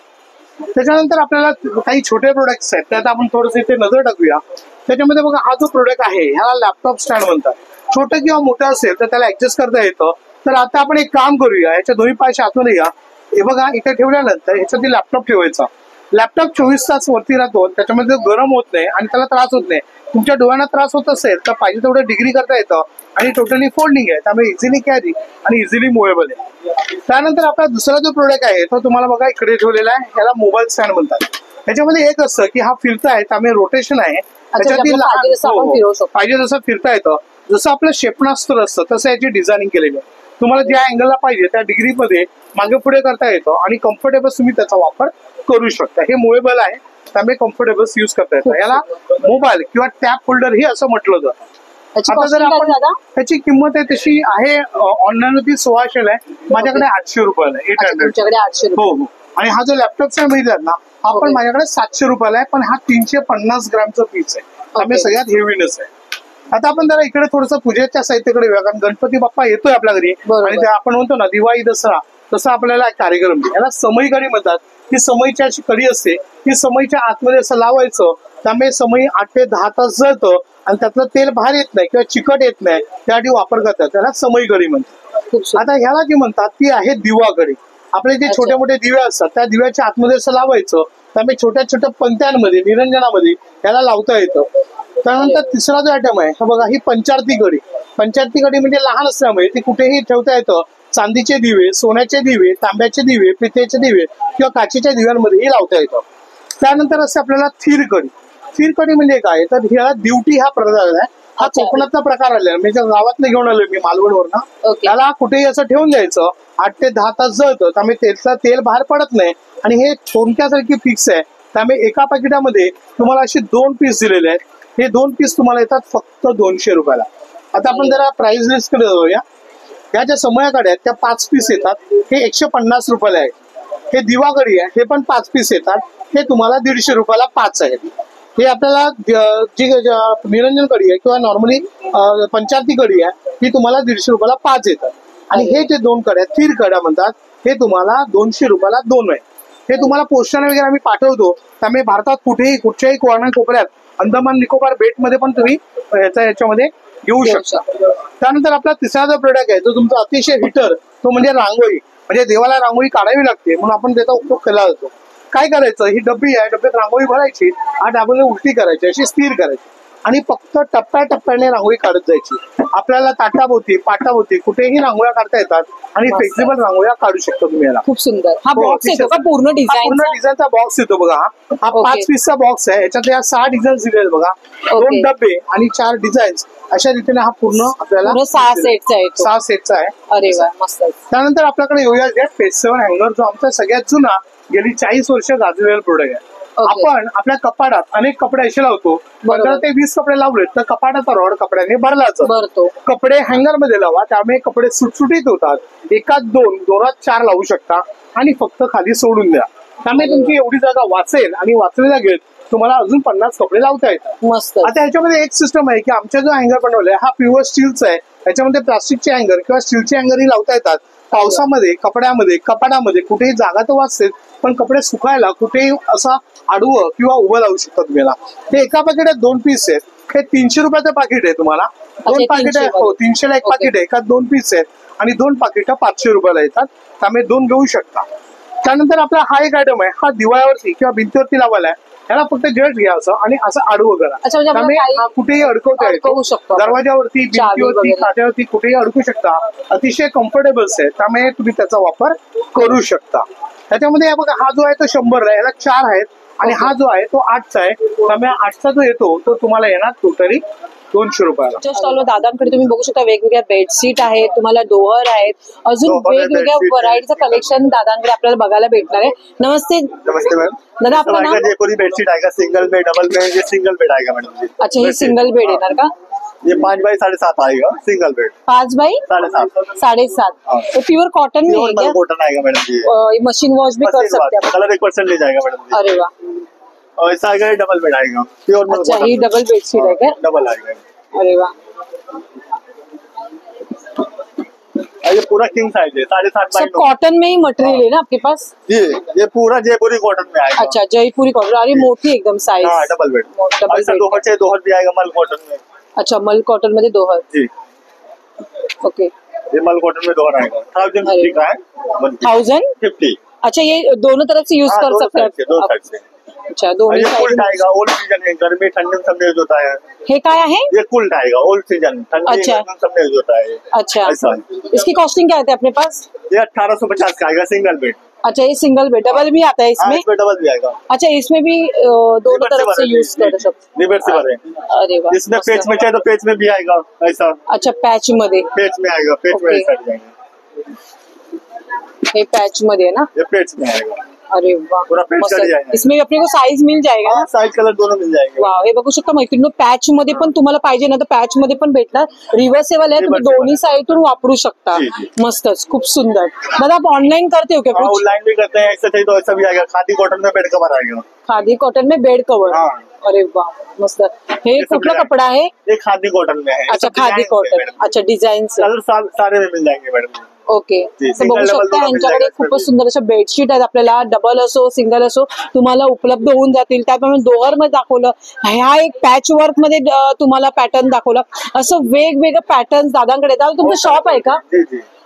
I: त्याच्यानंतर आपल्याला काही छोटे प्रोडक्ट्स आहेत, त्यात आपण थोडंसं इथे नजर टाकूया. त्याच्यामध्ये बघा हा जो प्रोडक्ट आहे ह्याला लॅपटॉप स्टँड म्हणतात. छोटं किंवा मोठं असेल तर त्याला ऍडजस्ट करता येतं. तर आता आपण एक काम करूया, याच्या दोन्ही पायाच्या आतमध्ये या. हे बघा इथे ठेवल्यानंतर ह्याच्यात लॅपटॉप ठेवायचा. लॅपटॉप 24 तास वरती राहतो, त्याच्यामध्ये गरम होत नाही आणि त्याला त्रास होत नाही. तुमच्या डोळ्यांना त्रास होत असेल तर पाहिजे तेवढं डिग्री करता येतं आणि टोटली फोल्डिंग आहे, त्यामुळे इझिली कॅरी आणि इझिली मुव्हेबल आहे. त्यानंतर आपला दुसरा जो प्रोडक्ट आहे तो तुम्हाला बघा इकडे ठेवलेला आहे, ह्याला मोबाईल स्टँड म्हणतात. त्याच्यामध्ये एक असतं की हा फिरता आहे, त्यामुळे रोटेशन आहे, त्याच्यातील पाहिजे तसं फिरता येतं. जसं आपलं क्षेपणास्त्र असतं तसं याची डिझायनिंग केलेली आहे. तुम्हाला ज्या अँगलला पाहिजे त्या डिग्रीमध्ये मागे पुढे करता येतं आणि कम्फर्टेबल तुम्ही त्याचा वापर करू शकता. हे मुव्हेबल आहे, त्यामुळे कम्फर्टेबल यूज करता येतं. याला मोबाईल किंवा टॅब होल्डर हे असं म्हटलं जातं. आता जर आपण त्याची किंमत आहे तशी आहे, ऑनलाईन ती 1600 आहे, माझ्याकडे 800 रुपयाला आहे, 800. हो हो. आणि हा जो लॅपटॉपचा मिळतात ना हा पण माझ्याकडे 700 रुपयाला आहे, पण हा 350 ग्रॅमचा पीस आहे, त्यामुळे सगळ्यात हेवीनेस आहे. आता आपण जरा इकडे थोडंसं पूजेच्या साहित्याकडे येऊया, कारण गणपती बाप्पा येतोय आपल्या घरी आणि आपण म्हणतो ना दिवाळी दसरा तसं आपल्याला एक कार्यक्रम याला समई कडी म्हणतात. ही समईची अशी कडी असते, ही समईच्या आतमध्ये असं लावायचं, त्यामुळे समई 8 ते 10 तास जळतं आणि त्यातलं तेल बाहेर येत नाही किंवा चिकट येत नाही, त्यासाठी वापर करतात, त्याला समई कडी म्हणतात. आता ह्याला जी म्हणतात ती आहे दिवा कडी. आपले जे छोटे मोठे दिवे असतात त्या दिव्याच्या आतमध्ये असं लावायचं, त्यामुळे छोट्या छोट्या पंत्यांमध्ये निरंजनामध्ये याला लावता येतं. त्यानंतर तिसरा जो आयटम आहे हा बघा, ही पंचारती कडी. पंचारती कडी म्हणजे लहान असल्यामुळे ती कुठेही ठेवता येतं. चांदीचे दिवे, सोन्याचे दिवे, तांब्याचे दिवे, पितळेचे दिवे किंवा काचेच्या दिव्यांमध्येही लावता येतं. त्यानंतर असं आपल्याला थीर कडी. थीर कडी म्हणजे काय तर ह्याला दिवटी हा प्रकार आहे. हा कोकणातला प्रकार आलेला, म्हणजे गावातनं घेऊन आलोय मी मालवणवरनं. त्याला कुठेही असं ठेवून द्यायचं, 8 ते 10 तास जळतं, त्यामुळे त्याचं तेल बाहेर पडत नाही आणि हे थोडक्यासारखी फिक्स आहे. त्यामुळे एका पॅकेटामध्ये तुम्हाला असे 2 पीस दिलेले आहेत. हे 2 पीस तुम्हाला येतात फक्त 200 रुपयाला. आता आपण जरा प्राइस लिस्ट कडे जाऊया. ह्या ज्या समयाकडे आहेत त्या 5 पीस येतात, हे 150 रुपयाला आहेत. हे दिवाकडी आहे, हे पण 5 पीस येतात, हे तुम्हाला 150 रुपयाला 5 आहेत. हे आपल्याला जी निरंजन कडी आहे किंवा नॉर्मली पंचारती कडी आहे ही तुम्हाला 150 रुपयाला 5 येतात. आणि हे जे 2 कड्या थीर कड्या म्हणतात हे तुम्हाला 200 रुपयाला 2 आहे. हे तुम्हाला पोस्टाने वगैरे आम्ही पाठवतो, त्यामुळे भारतात कुठेही कुठच्याही कोपऱ्यात अंदमान निकोबार बेटमध्ये पण तुम्ही याच्यामध्ये घेऊ शकता. त्यानंतर आपला तिसरा जो प्रोडक्ट आहे जो तुमचा अतिशय हिटर, तो म्हणजे रांगोळी. म्हणजे देवाला रांगोळी काढावी लागते म्हणून आपण त्याचा उपयोग केला जातो. काय करायचं, ही डब्बी आहे, डब्यात रांगोळी भरायची, 8 डाबोली उलटी करायची, अशी स्थिर करायची आणि फक्त टप्प्याटप्प्याने रांगोळी काढत जायची. आपल्याला ताटाभोवती पाटाभोवती कुठेही रांगोळ्या काढता येतात आणि फ्लेक्झिबल रांगोळ्या काढू शकतो तुम्ही याला.
A: खूप सुंदर. हा बॉक्स येतो का पूर्ण
I: डिझाईनचा बॉक्स येतो बघा. हा 5 पीसचा बॉक्स आहे, याच्यात या 6 डिझाईन दिलेले बघा, 2 डब्बे आणि 4 डिझाईन्स, अशा रीतीने हा पूर्ण आपल्याला
A: 6 सेटचा आहे. अरे वा, मस्त.
I: त्यानंतर आपल्याकडे येऊया फेस 7 हँगर, जो आमचा सगळ्यात जुना गेली 40 वर्ष गाजलेला प्रोडक्ट आहे. आपण आपल्या कपाटात अनेक कपडे असे लावतो, जर ते 20 कपडे लावलेत तर कपाटाचा रॉड कपड्याने भरतो. कपडे हँगर मध्ये लावा, त्यामुळे कपडे सुटसुटीत होतात. 1, 2, 2, 4 लावू शकता आणि फक्त खाली सोडून द्या, त्यामुळे तुमची एवढी जागा वाचेल आणि वाचलेल्या घेत तुम्हाला अजून 50 कपडे लावता येतात.
A: मस्त.
I: आता ह्याच्यामध्ये एक सिस्टम आहे की आमचा जो हँगर बनवलाय हा प्युअर स्टीलचा आहे. याच्यामध्ये प्लास्टिकचे हँगर किंवा स्टीलचे हँगरही लावता येतात. पावसामध्ये कपाटामध्ये कुठेही जागा तर वाचते, पण कपडे सुकायला कुठेही असा आडवं किंवा उभं लावू शकता तुम्ही याला. हे एका पाकिटात 2 पीस आहेत. हे 300 रुपयाचं पाकिट आहे. तुम्हाला 2 पाकिट आहे. हो, 300ला एक पाकिट आहे. एका 2 पीस आहेत आणि 2 पाकिटं 500 रुपयाला येतात. त्यामुळे 2 घेऊ शकता. त्यानंतर आपला हा एक आयटम आहे. हा दिवाळ्यावरती किंवा भिंतीवरती लावायला आहे. ह्याला फक्त जस्ट घ्या असं आणि असं आडवं करा. त्यामुळे हा कुठेही अडकवता येतो. दरवाजावरती, भिंतीवरती, खात्यावरती कुठेही अडकू शकता. अतिशय कम्फर्टेबल्स आहे. त्यामुळे तुम्ही त्याचा वापर करू शकता. त्याच्यामध्ये बघा, हा जो आहे तो 100 आहे. याला 4 आहेत आणि हा जो आहे तो 8चा आहे. त्यामुळे 8चा जो येतो तो तुम्हाला येणार टोटली 200 रुपयाला.
A: स्टॉलवर दादांकडे तुम्ही बघू शकता वेगवेगळ्या बेडशीट आहेत, तुम्हाला डोअर आहेत, अजून वेगवेगळ्या व्हरायटीचं कलेक्शन दादांकडे आपल्याला बघायला भेटणार आहे. नमस्ते.
J: नमस्ते मैम.
A: दादा आपलं नाव?
J: जयपुरी बेडशीट आएगा, सिंगल बेड, डबल बेड. ये सिंगल बेड आएगा मैडम.
A: अच्छा, हे सिंगल बेड येणार का?
J: ये 5 बाई 7.5 आएगा, सिंगल बेड.
A: 5 बाई 7.5. ये प्योर कॉटन में है क्या?
J: कॉटन आएगा मैडम जी.
A: मशीन वॉश भी कर सकते हैं.
J: कलर 1% ले जाएगा मैडम.
A: अरे वाह.
J: और ऐसा आएगा डबल बेड आएगा, प्योर.
A: अच्छा, ये डबल बेडशीट है क्या?
J: डबल आएगा.
A: अरे वाह.
J: ये पूरा किंग साइज है, 7.5 बाई.
A: कॉटन में ही मटेरियल है ना आपके पास?
J: ये पूरा जयपुरी कॉटन में आएगा.
A: अच्छा, जयपुरी कॉटन. अरे मोटी एकदम साइज.
J: हाँ, डबल बेड. ऐसा दोहर भी आएगा मल कॉटन में.
A: अच्छा, मल कॉटन मध्ये दोहर.
J: जी.
A: ओके.
J: ये मल कॉटन में दोहर आएगा. 1050 का है.
A: 1050. अच्छा, ये दोनों तरफ से यूज कर सकते हैं.
J: दो साइड से.
A: अच्छा, दोन्ही
J: कुल्ट आएगा. ओल्ड सीजन है, गर्मी ठंडी सब में यूज होता है.
A: हे काय आहे?
J: ये कुल्ट आएगा, ओल्ड सीजन, ठंडी सब में यूज होता है.
A: अच्छा,
J: ऐसा.
A: इसकी कॉस्टिंग क्या है अपने पास?
J: ये 1850 का आएगा, सिंगल बेड.
A: अच्छा, ये सिंगल बेड. डबल भी आता है इसमें?
J: इसमें डबल भी आएगा.
A: अच्छा, इसमें भी दोनों तरफ से यूज कर सकते.
J: रिवर्सिबल है.
A: अरे वाह.
J: इसमें पेच में चाहे तो पेच में भी आएगा ऐसा.
A: अच्छा, पैच मध्ये.
J: पेच में आएगा, पेच में ऐसा जाएगा.
A: हे पैच मध्ये है ना?
J: ये पेच में आएगा.
A: अरे वाह,
J: पूरा पैच का डिजाइन है.
A: इसमें अपने को साइज मिल जाएगा ना?
J: साइज कलर दोनों मिल जाएंगे.
A: वाव, हे बघू शकता मैत्रिणी, पॅच मध्ये पण तुम्हाला पाहिजे ना तर पॅच मध्ये पण भेटणार. रिव्हर्सेबल आहे, तुम्ही दोन्ही साईडून वापरू शकता. मस्तच, खूप सुंदर. दादा आप ऑनलाइन करते हो क्या कुछ?
J: ऑनलाइन भी करते हैं, ऐसा चाहिए तो ऐसा भी आएगा. खादी कॉटन में बेड कवर आएगा.
A: खादी कॉटन में बेड कवर. अरे वाह, मस्त. हे कुठला कपडा आहे?
J: ये खादी कॉटन में है.
A: अच्छा, खादी कॉटन. अच्छा, डिझाईन
J: कलर सारे में मिल जाएंगे मैडम.
A: ओके. तर बघू शकता यांच्याकडे खूपच सुंदर अशा बेडशीट आहेत. आपल्याला डबल असो सिंगल असो तुम्हाला उपलब्ध होऊन जातील. त्याप्रमाणे डोअर मध्ये दाखवलं, ह्या एक पॅच वर्क मध्ये तुम्हाला पॅटर्न दाखवलं. असं वेगवेगळं पॅटर्न दादांकडे. दादा तुमचं शॉप आहे का?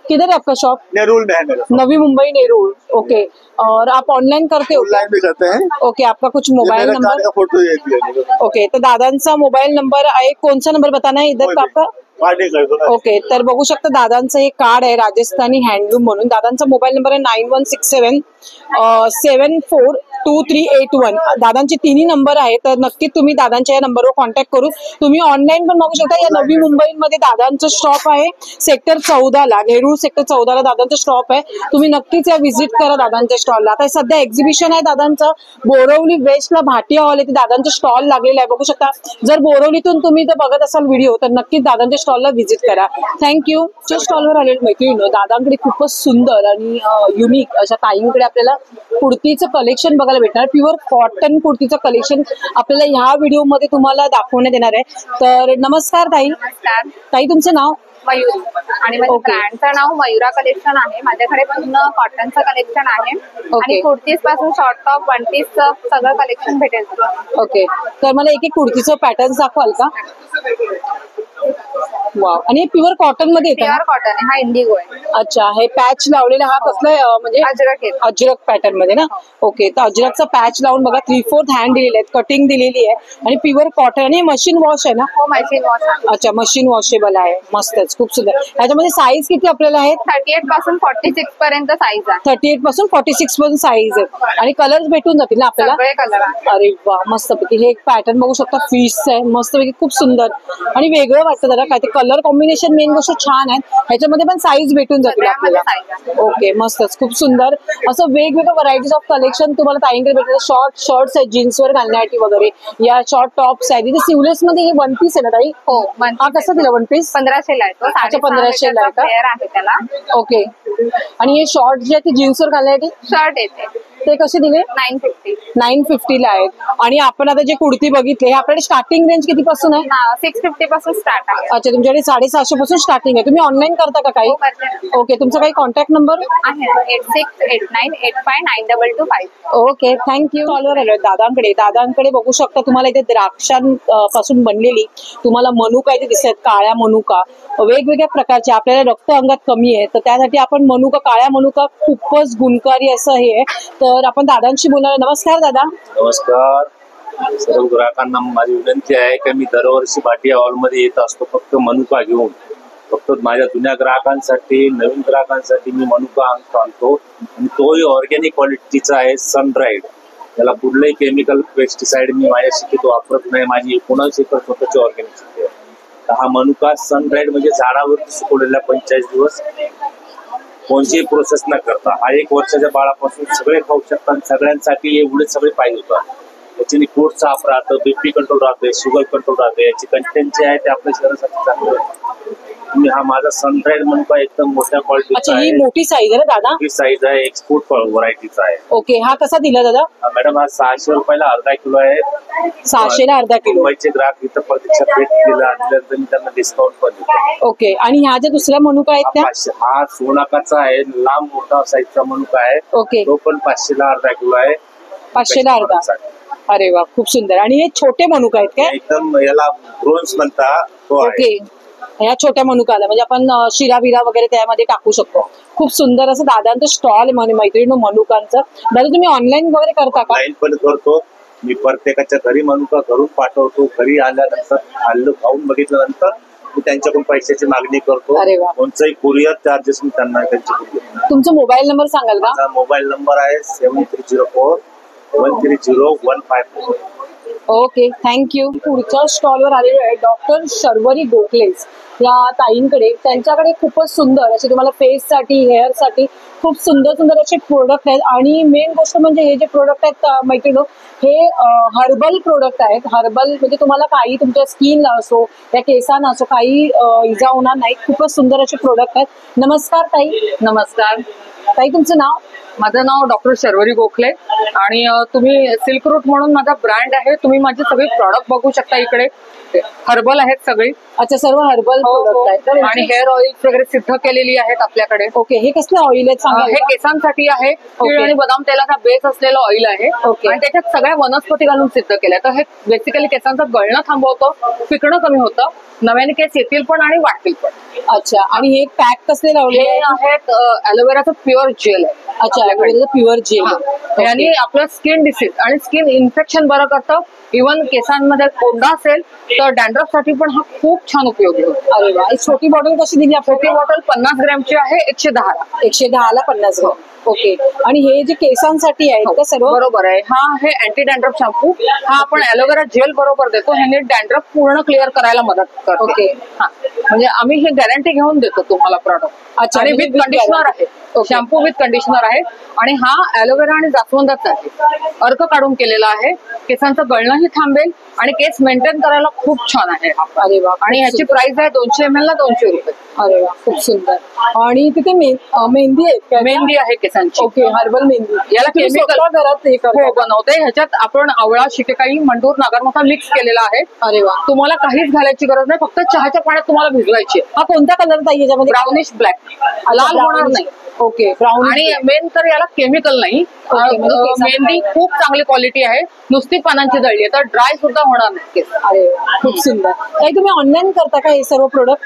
A: किधर है आपका शॉप?
J: नेरूल में है मेरा.
A: नवी मुंबई नेरूल. ओके. और आप ऑनलाइन करते हो?
J: ऑनलाइन भी करते हैं.
A: ओके. आपका कुछ मोबाइल नंबर?
J: फोटो.
A: ओके. तर दादांचा मोबाईल नंबर आहे. कोणसा नंबर बताना है इधर आपका? ओके. तर बघू शकता दादांचं हे कार्ड आहे राजस्थानी हँडलूम म्हणून. दादांचा मोबाईल नंबर आहे 9167 742381. दादांचे तिन्ही नंबर आहे. तर नक्की तुम्ही दादांच्या या नंबरवर कॉन्टॅक्ट करून तुम्ही ऑनलाईन पण बघू शकता. या नवी मुंबईमध्ये दादांचं शॉप आहे सेक्टर 14ला, नेरूळ सेक्टर 14ला दादांचं शॉप आहे. तुम्ही नक्कीच या व्हिजिट करा दादांच्या स्टॉलला. आता सध्या एक्झिबिशन आहे दादांचं बोरवली वेस्टला भाटिया हॉल आहे, दादांचं स्टॉल लागलेला आहे. बघू शकता. जर बोरवलीतून तुम्ही जर बघत असाल व्हिडिओ तर नक्कीच दादांच्या स्टॉलला व्हिजिट करा. थँक्यू. स्टॉलवर आलेले मैत्रिणी, दादांकडे खूपच सुंदर आणि युनिक अशा ताईंकडे आपल्याला कुर्तीचं कलेक्शन बघायला भेटणार. प्युअर कॉटन कुर्तीचं कलेक्शन आपल्याला ह्या व्हिडिओ मध्ये तुम्हाला दाखवण्यात येणार आहे. तर नमस्कार ताई. ताई तुमचं नाव?
K: मयुरी. आणि माझ्या ब्रँडचं नाव मयुरा कलेक्शन आहे. माझ्याकडे पण कॉटनचं कलेक्शन आहे आणि कुर्तीज पासून शॉर्ट टॉप, वन पीसचं सगळं कलेक्शन भेटेल.
A: ओके. तर मला एक कुर्तीचं पॅटर्न दाखवाल का? वाव. आणि हे प्युअर कॉटन मध्ये येतं?
K: प्युअर कॉटन आहे. हा इंडिगो आहे.
A: अच्छा. हे पॅच लावलेला हा कसला म्हणजे?
K: अजरक आहे.
A: अजरक पॅटर्न मध्ये ना? ओके. तर अजरकचा पॅच लावून बघा. 3/4 हँड दिलेले आहेत, कटिंग दिलेली आहे आणि प्युअर कॉटन. आणि मशीन वॉश आहे ना?
K: हो, मशीन वॉश.
A: अच्छा, मशीन वॉशेबल आहे. मस्तच, खूप सुंदर. याच्यामध्ये साईज किती आपल्याला आहेत?
K: 38 पासून 46 पर्यंत साईज आहे.
A: 38 पासून 46 पर्यंत साईज आहे. आणि कलर्स भेटून जातील ना आपल्याला?
K: सगळे कलर आहे.
A: अरे वा, मस्तपैकी. हे पॅटर्न बघू शकता, फिश आहे. मस्तपैकी खूप सुंदर आणि वेगळं वाटतं जरा. काय ते कलर कॉम्बिनेशन मेन गोष्ट छान आहे. ह्याच्यामध्ये पण साईज भेटून जातील आपल्याला. ओके, मस्तच, खूप सुंदर. असं वेगवेगळं व्हरायटीज ऑफ कलेक्शन तुम्हाला ताईंकडे भेटलं. शॉर्ट्स आहेत जीन्सवर घालण्यासाठी वगैरे, या शॉर्ट टॉप्स आहेत. इथे सिवलेस मध्ये हे वन पीस आहे ना ताई?
K: हो.
A: हा कसा दिला वन पीस?
K: 1500 ला येतो.
A: अच्छा, 1500 ला आहे का?
K: आहे त्याला.
A: ओके. आणि हे शॉर्ट जे आहे ते जीन्सवर घालण्यासाठी?
K: शर्ट येते.
A: ते कसे दिले?
K: 950.
A: 950 ला आहेत. आणि आपण आता जे कुर्ती बघितले हे आपल्याकडे स्टार्टिंग रेंज किती पासून आहे?
K: 650 पासून स्टार्ट आहे.
A: अच्छा, तुमच्याकडे 750 पासून स्टार्टिंग आहे. तुम्ही ऑनलाईन करता का काही? ओके, तुमचा काही कॉन्टॅक्ट नंबर
K: आहे 8689859225.
A: Okay, thank you. स्टॉलवर आलोय दादांकडे बघू शकता तुम्हाला इथे द्राक्षांपासून बनलेली तुम्हाला मनुका इथे दिसत, काळ्या मनुका वेगवेगळ्या प्रकारचे. आपल्याला रक्त अंगात कमी आहे तर त्यासाठी आपण मनुका, काळ्या मनुका खूपच गुणकारी असं हे आहे. तर आपण दादांशी बोलणार. नमस्कार दादा.
L: नमस्कार. सर्व ग्राहकांना माझी विनंती आहे की मी दरवर्षी भाटिया हॉलमध्ये येत असतो फक्त मनुका घेऊन. फक्त माझ्या जुन्या ग्राहकांसाठी, नवीन ग्राहकांसाठी मी मनुका आणतो आणि तोही ऑर्गॅनिक क्वालिटीचा आहे, सनड्राईड. त्याला कुठलंही केमिकल पेस्टिसाइड मी माझ्या शेतीत वापरत नाही. माझी 19 एकर स्वतःची ऑर्गॅनिक शेती आहे. तर हा मनुका सनड्राईड म्हणजे झाडावरती सुकवलेला 45 दिवस कोणतीही प्रोसेस न करता हा 1 वर्षाच्या बाळापासून सगळे खाऊ शकतात. सगळ्यांसाठी एवढे सगळे पाहिजे होतात. याच्याने पोट साफ राहतं, बीपी कंट्रोल राहते, शुगर कंट्रोल राहते. याची कंटेंट जे आहे ते आपल्या शरीरासाठी चांगलं आहे. तुम्ही हा माझा सनड्राईड मनुका एकदम मोठ्या क्वालिटीचा आहे.
A: ही मोठी साईज आहे दादा?
L: मोठी साईज आहे, एक्सपोर्ट व्हरायटीचा आहे.
A: ओके, हा कसा दिला दादा?
L: मॅडम हा 600 रुपयाला अर्धा किलो आहे.
A: 600 ला अर्धा किलो.
L: मुंबईचे ग्राहक इथं प्रत्यक्षात भेट दिला आणल्यानंतर मी त्यांना डिस्काउंट पण देतो.
A: ओके, आणि ह्या ज्या दुसऱ्या मनुका आहेत त्या?
L: हा सोनाकाचा आहे, लांब मोठा साईजचा मनुका आहे.
A: ओके,
L: तो पण 500 ला अर्धा किलो आहे.
A: 500 ला अर्धा. अरे वा, खूप सुंदर. आणि हे छोटे मनुका आहेत काय?
L: एकदम याला ब्रोन्झ म्हणतात तो आहे.
A: ओके, ह्या छोट्या मनुकाला म्हणजे आपण शिरा बिरा वगैरे त्यामध्ये टाकू शकतो. खूप सुंदर असं दादांचं स्टॉल मैत्रिणी मनुकांचं. दादा तुम्ही ऑनलाईन वगैरे करता का?
L: ऑनलाईन पण करतो मी. प्रत्येकाच्या घरी मनुका घरून पाठवतो. घरी आल्यानंतर खाऊन बघितल्यानंतर मी त्यांच्याकडून पैशाची मागणी करतो.
A: अरे वा.
L: कोणताही कुरिअर चार्जेस मी त्यांना त्यांचे.
A: तुमचा मोबाईल नंबर सांगाल का?
L: माझा मोबाईल नंबर आहे 7304130154.
A: Okay, thank you. पुढच्या स्टॉलवर आलेलो आहे डॉक्टर शर्वरी गोखलेस या ताईंकडे. त्यांच्याकडे खूपच सुंदर असे तुम्हाला फेससाठी, हेअरसाठी खूप सुंदर असे प्रोडक्ट आहेत. आणि मेन गोष्ट म्हणजे हे जे प्रोडक्ट आहेत मैत्रिणी हे हर्बल प्रोडक्ट आहेत. हर्बल म्हणजे तुम्हाला काही तुमच्या स्किनला असो या केसांना असो काही इजा होणार नाही. खूपच सुंदर असे प्रोडक्ट आहेत. नमस्कार ताई.
M: नमस्कार
A: ताई, तुमचं नाव?
M: माझं नाव डॉक्टर शर्वरी गोखले आणि तुम्ही सिल्क रूट म्हणून माझा ब्रँड आहे. तुम्ही माझे सगळे प्रॉडक्ट बघू शकता. इकडे हर्बल आहेत सगळे.
A: अच्छा, सर्व हर्बल प्रोडक्ट आहेत
M: आणि हेअर ऑइल वगैरे सिद्ध केलेली आहेत आपल्याकडे.
A: ओके, हे कसले ऑइल आहेत?
M: हे केसांसाठी आहे. तीळ आणि बदाम तेलाचा बेस असलेलं ऑइल आहे आणि त्याच्यात सगळ्या वनस्पती घालून सिद्ध केल्या. तर हे बेसिकली केसांचं गळणं थांबवतं, पिकणं कमी होतं, नव्याने केस येतील पण आणि वाढतील पण.
A: अच्छा, आणि हे पॅक कसले लावले
M: आहेत? ॲलोवेराचं प्युअर जेल आहे.
A: अच्छा, ॲलोवेराचं प्युअर जेल.
M: आणि आपलं स्किन डिसीज आणि स्किन इन्फेक्शन बरं करतं. इव्हन केसांमध्ये कोंडा असेल तर डॅन्ड्रफ साठी पण हा खूप छान उपयोगी होतो.
A: अरे वा. छोटी बॉटल कशी दिली?
M: छोटी बॉटल 50 ग्रॅमची आहे, 110 ला.
A: 110 ला 50 ग्रॅम. ओके, आणि हे जे केसांसाठी आहे का सर्व?
M: बरोबर आहे. हा आहे अँटी डॅन्ड्रफ शॅम्पू. हा आपण ॲलोवेरा जेल बरोबर देतो. ह्याने डॅन्ड्रफ पूर्ण क्लिअर करायला मदत करतो.
A: ओके,
M: म्हणजे आम्ही हे गॅरंटी घेऊन देतो तुम्हाला प्रॉडक्ट.
A: अच्छा,
M: आणि विथ कंडिशनर आहे. शॅम्पू विथ कंडिशनर आहे आणि हा ॲलोवेरा आणि जास्वंदाचा आहे. अर्क काढून केलेला आहे. केसांचं गळणंही थांबेल आणि केस मेंटेन करायला खूप छान आहे.
A: अरे वा.
M: आणि ह्याची प्राइस आहे 200 ml ला 200 रुपये.
A: अरे वा, खूप सुंदर. आणि तिथे मेहंदी आहे?
M: मेहंदी आहे केसांची.
A: Okay, herbal mehndi.
M: याला केमिकल
A: घरात
M: बनवते. ह्याच्यात आपण आवळा, शिकेकाई, मंडूर, नागरमोथा मिक्स केलेला आहे.
A: अरे वा.
M: तुम्हाला काहीच घालायची गरज नाही. फक्त चहाच्या पाण्यात तुम्हाला भिजवायची.
A: हा कोणता कलर ताई याच्यामध्ये?
M: Brownish black. लाल होणार नाही.
A: Okay, brown.
M: आणि मेन तर याला केमिकल नाही. मेहंदी खूप चांगली क्वालिटी आहे. नुसती पानांची जळली आहे तर ड्राय सुद्धा होणार नाही.
A: अरे खूप सुंदर. ताई, तुम्ही ऑनलाईन करता का हे सर्व प्रोडक्ट?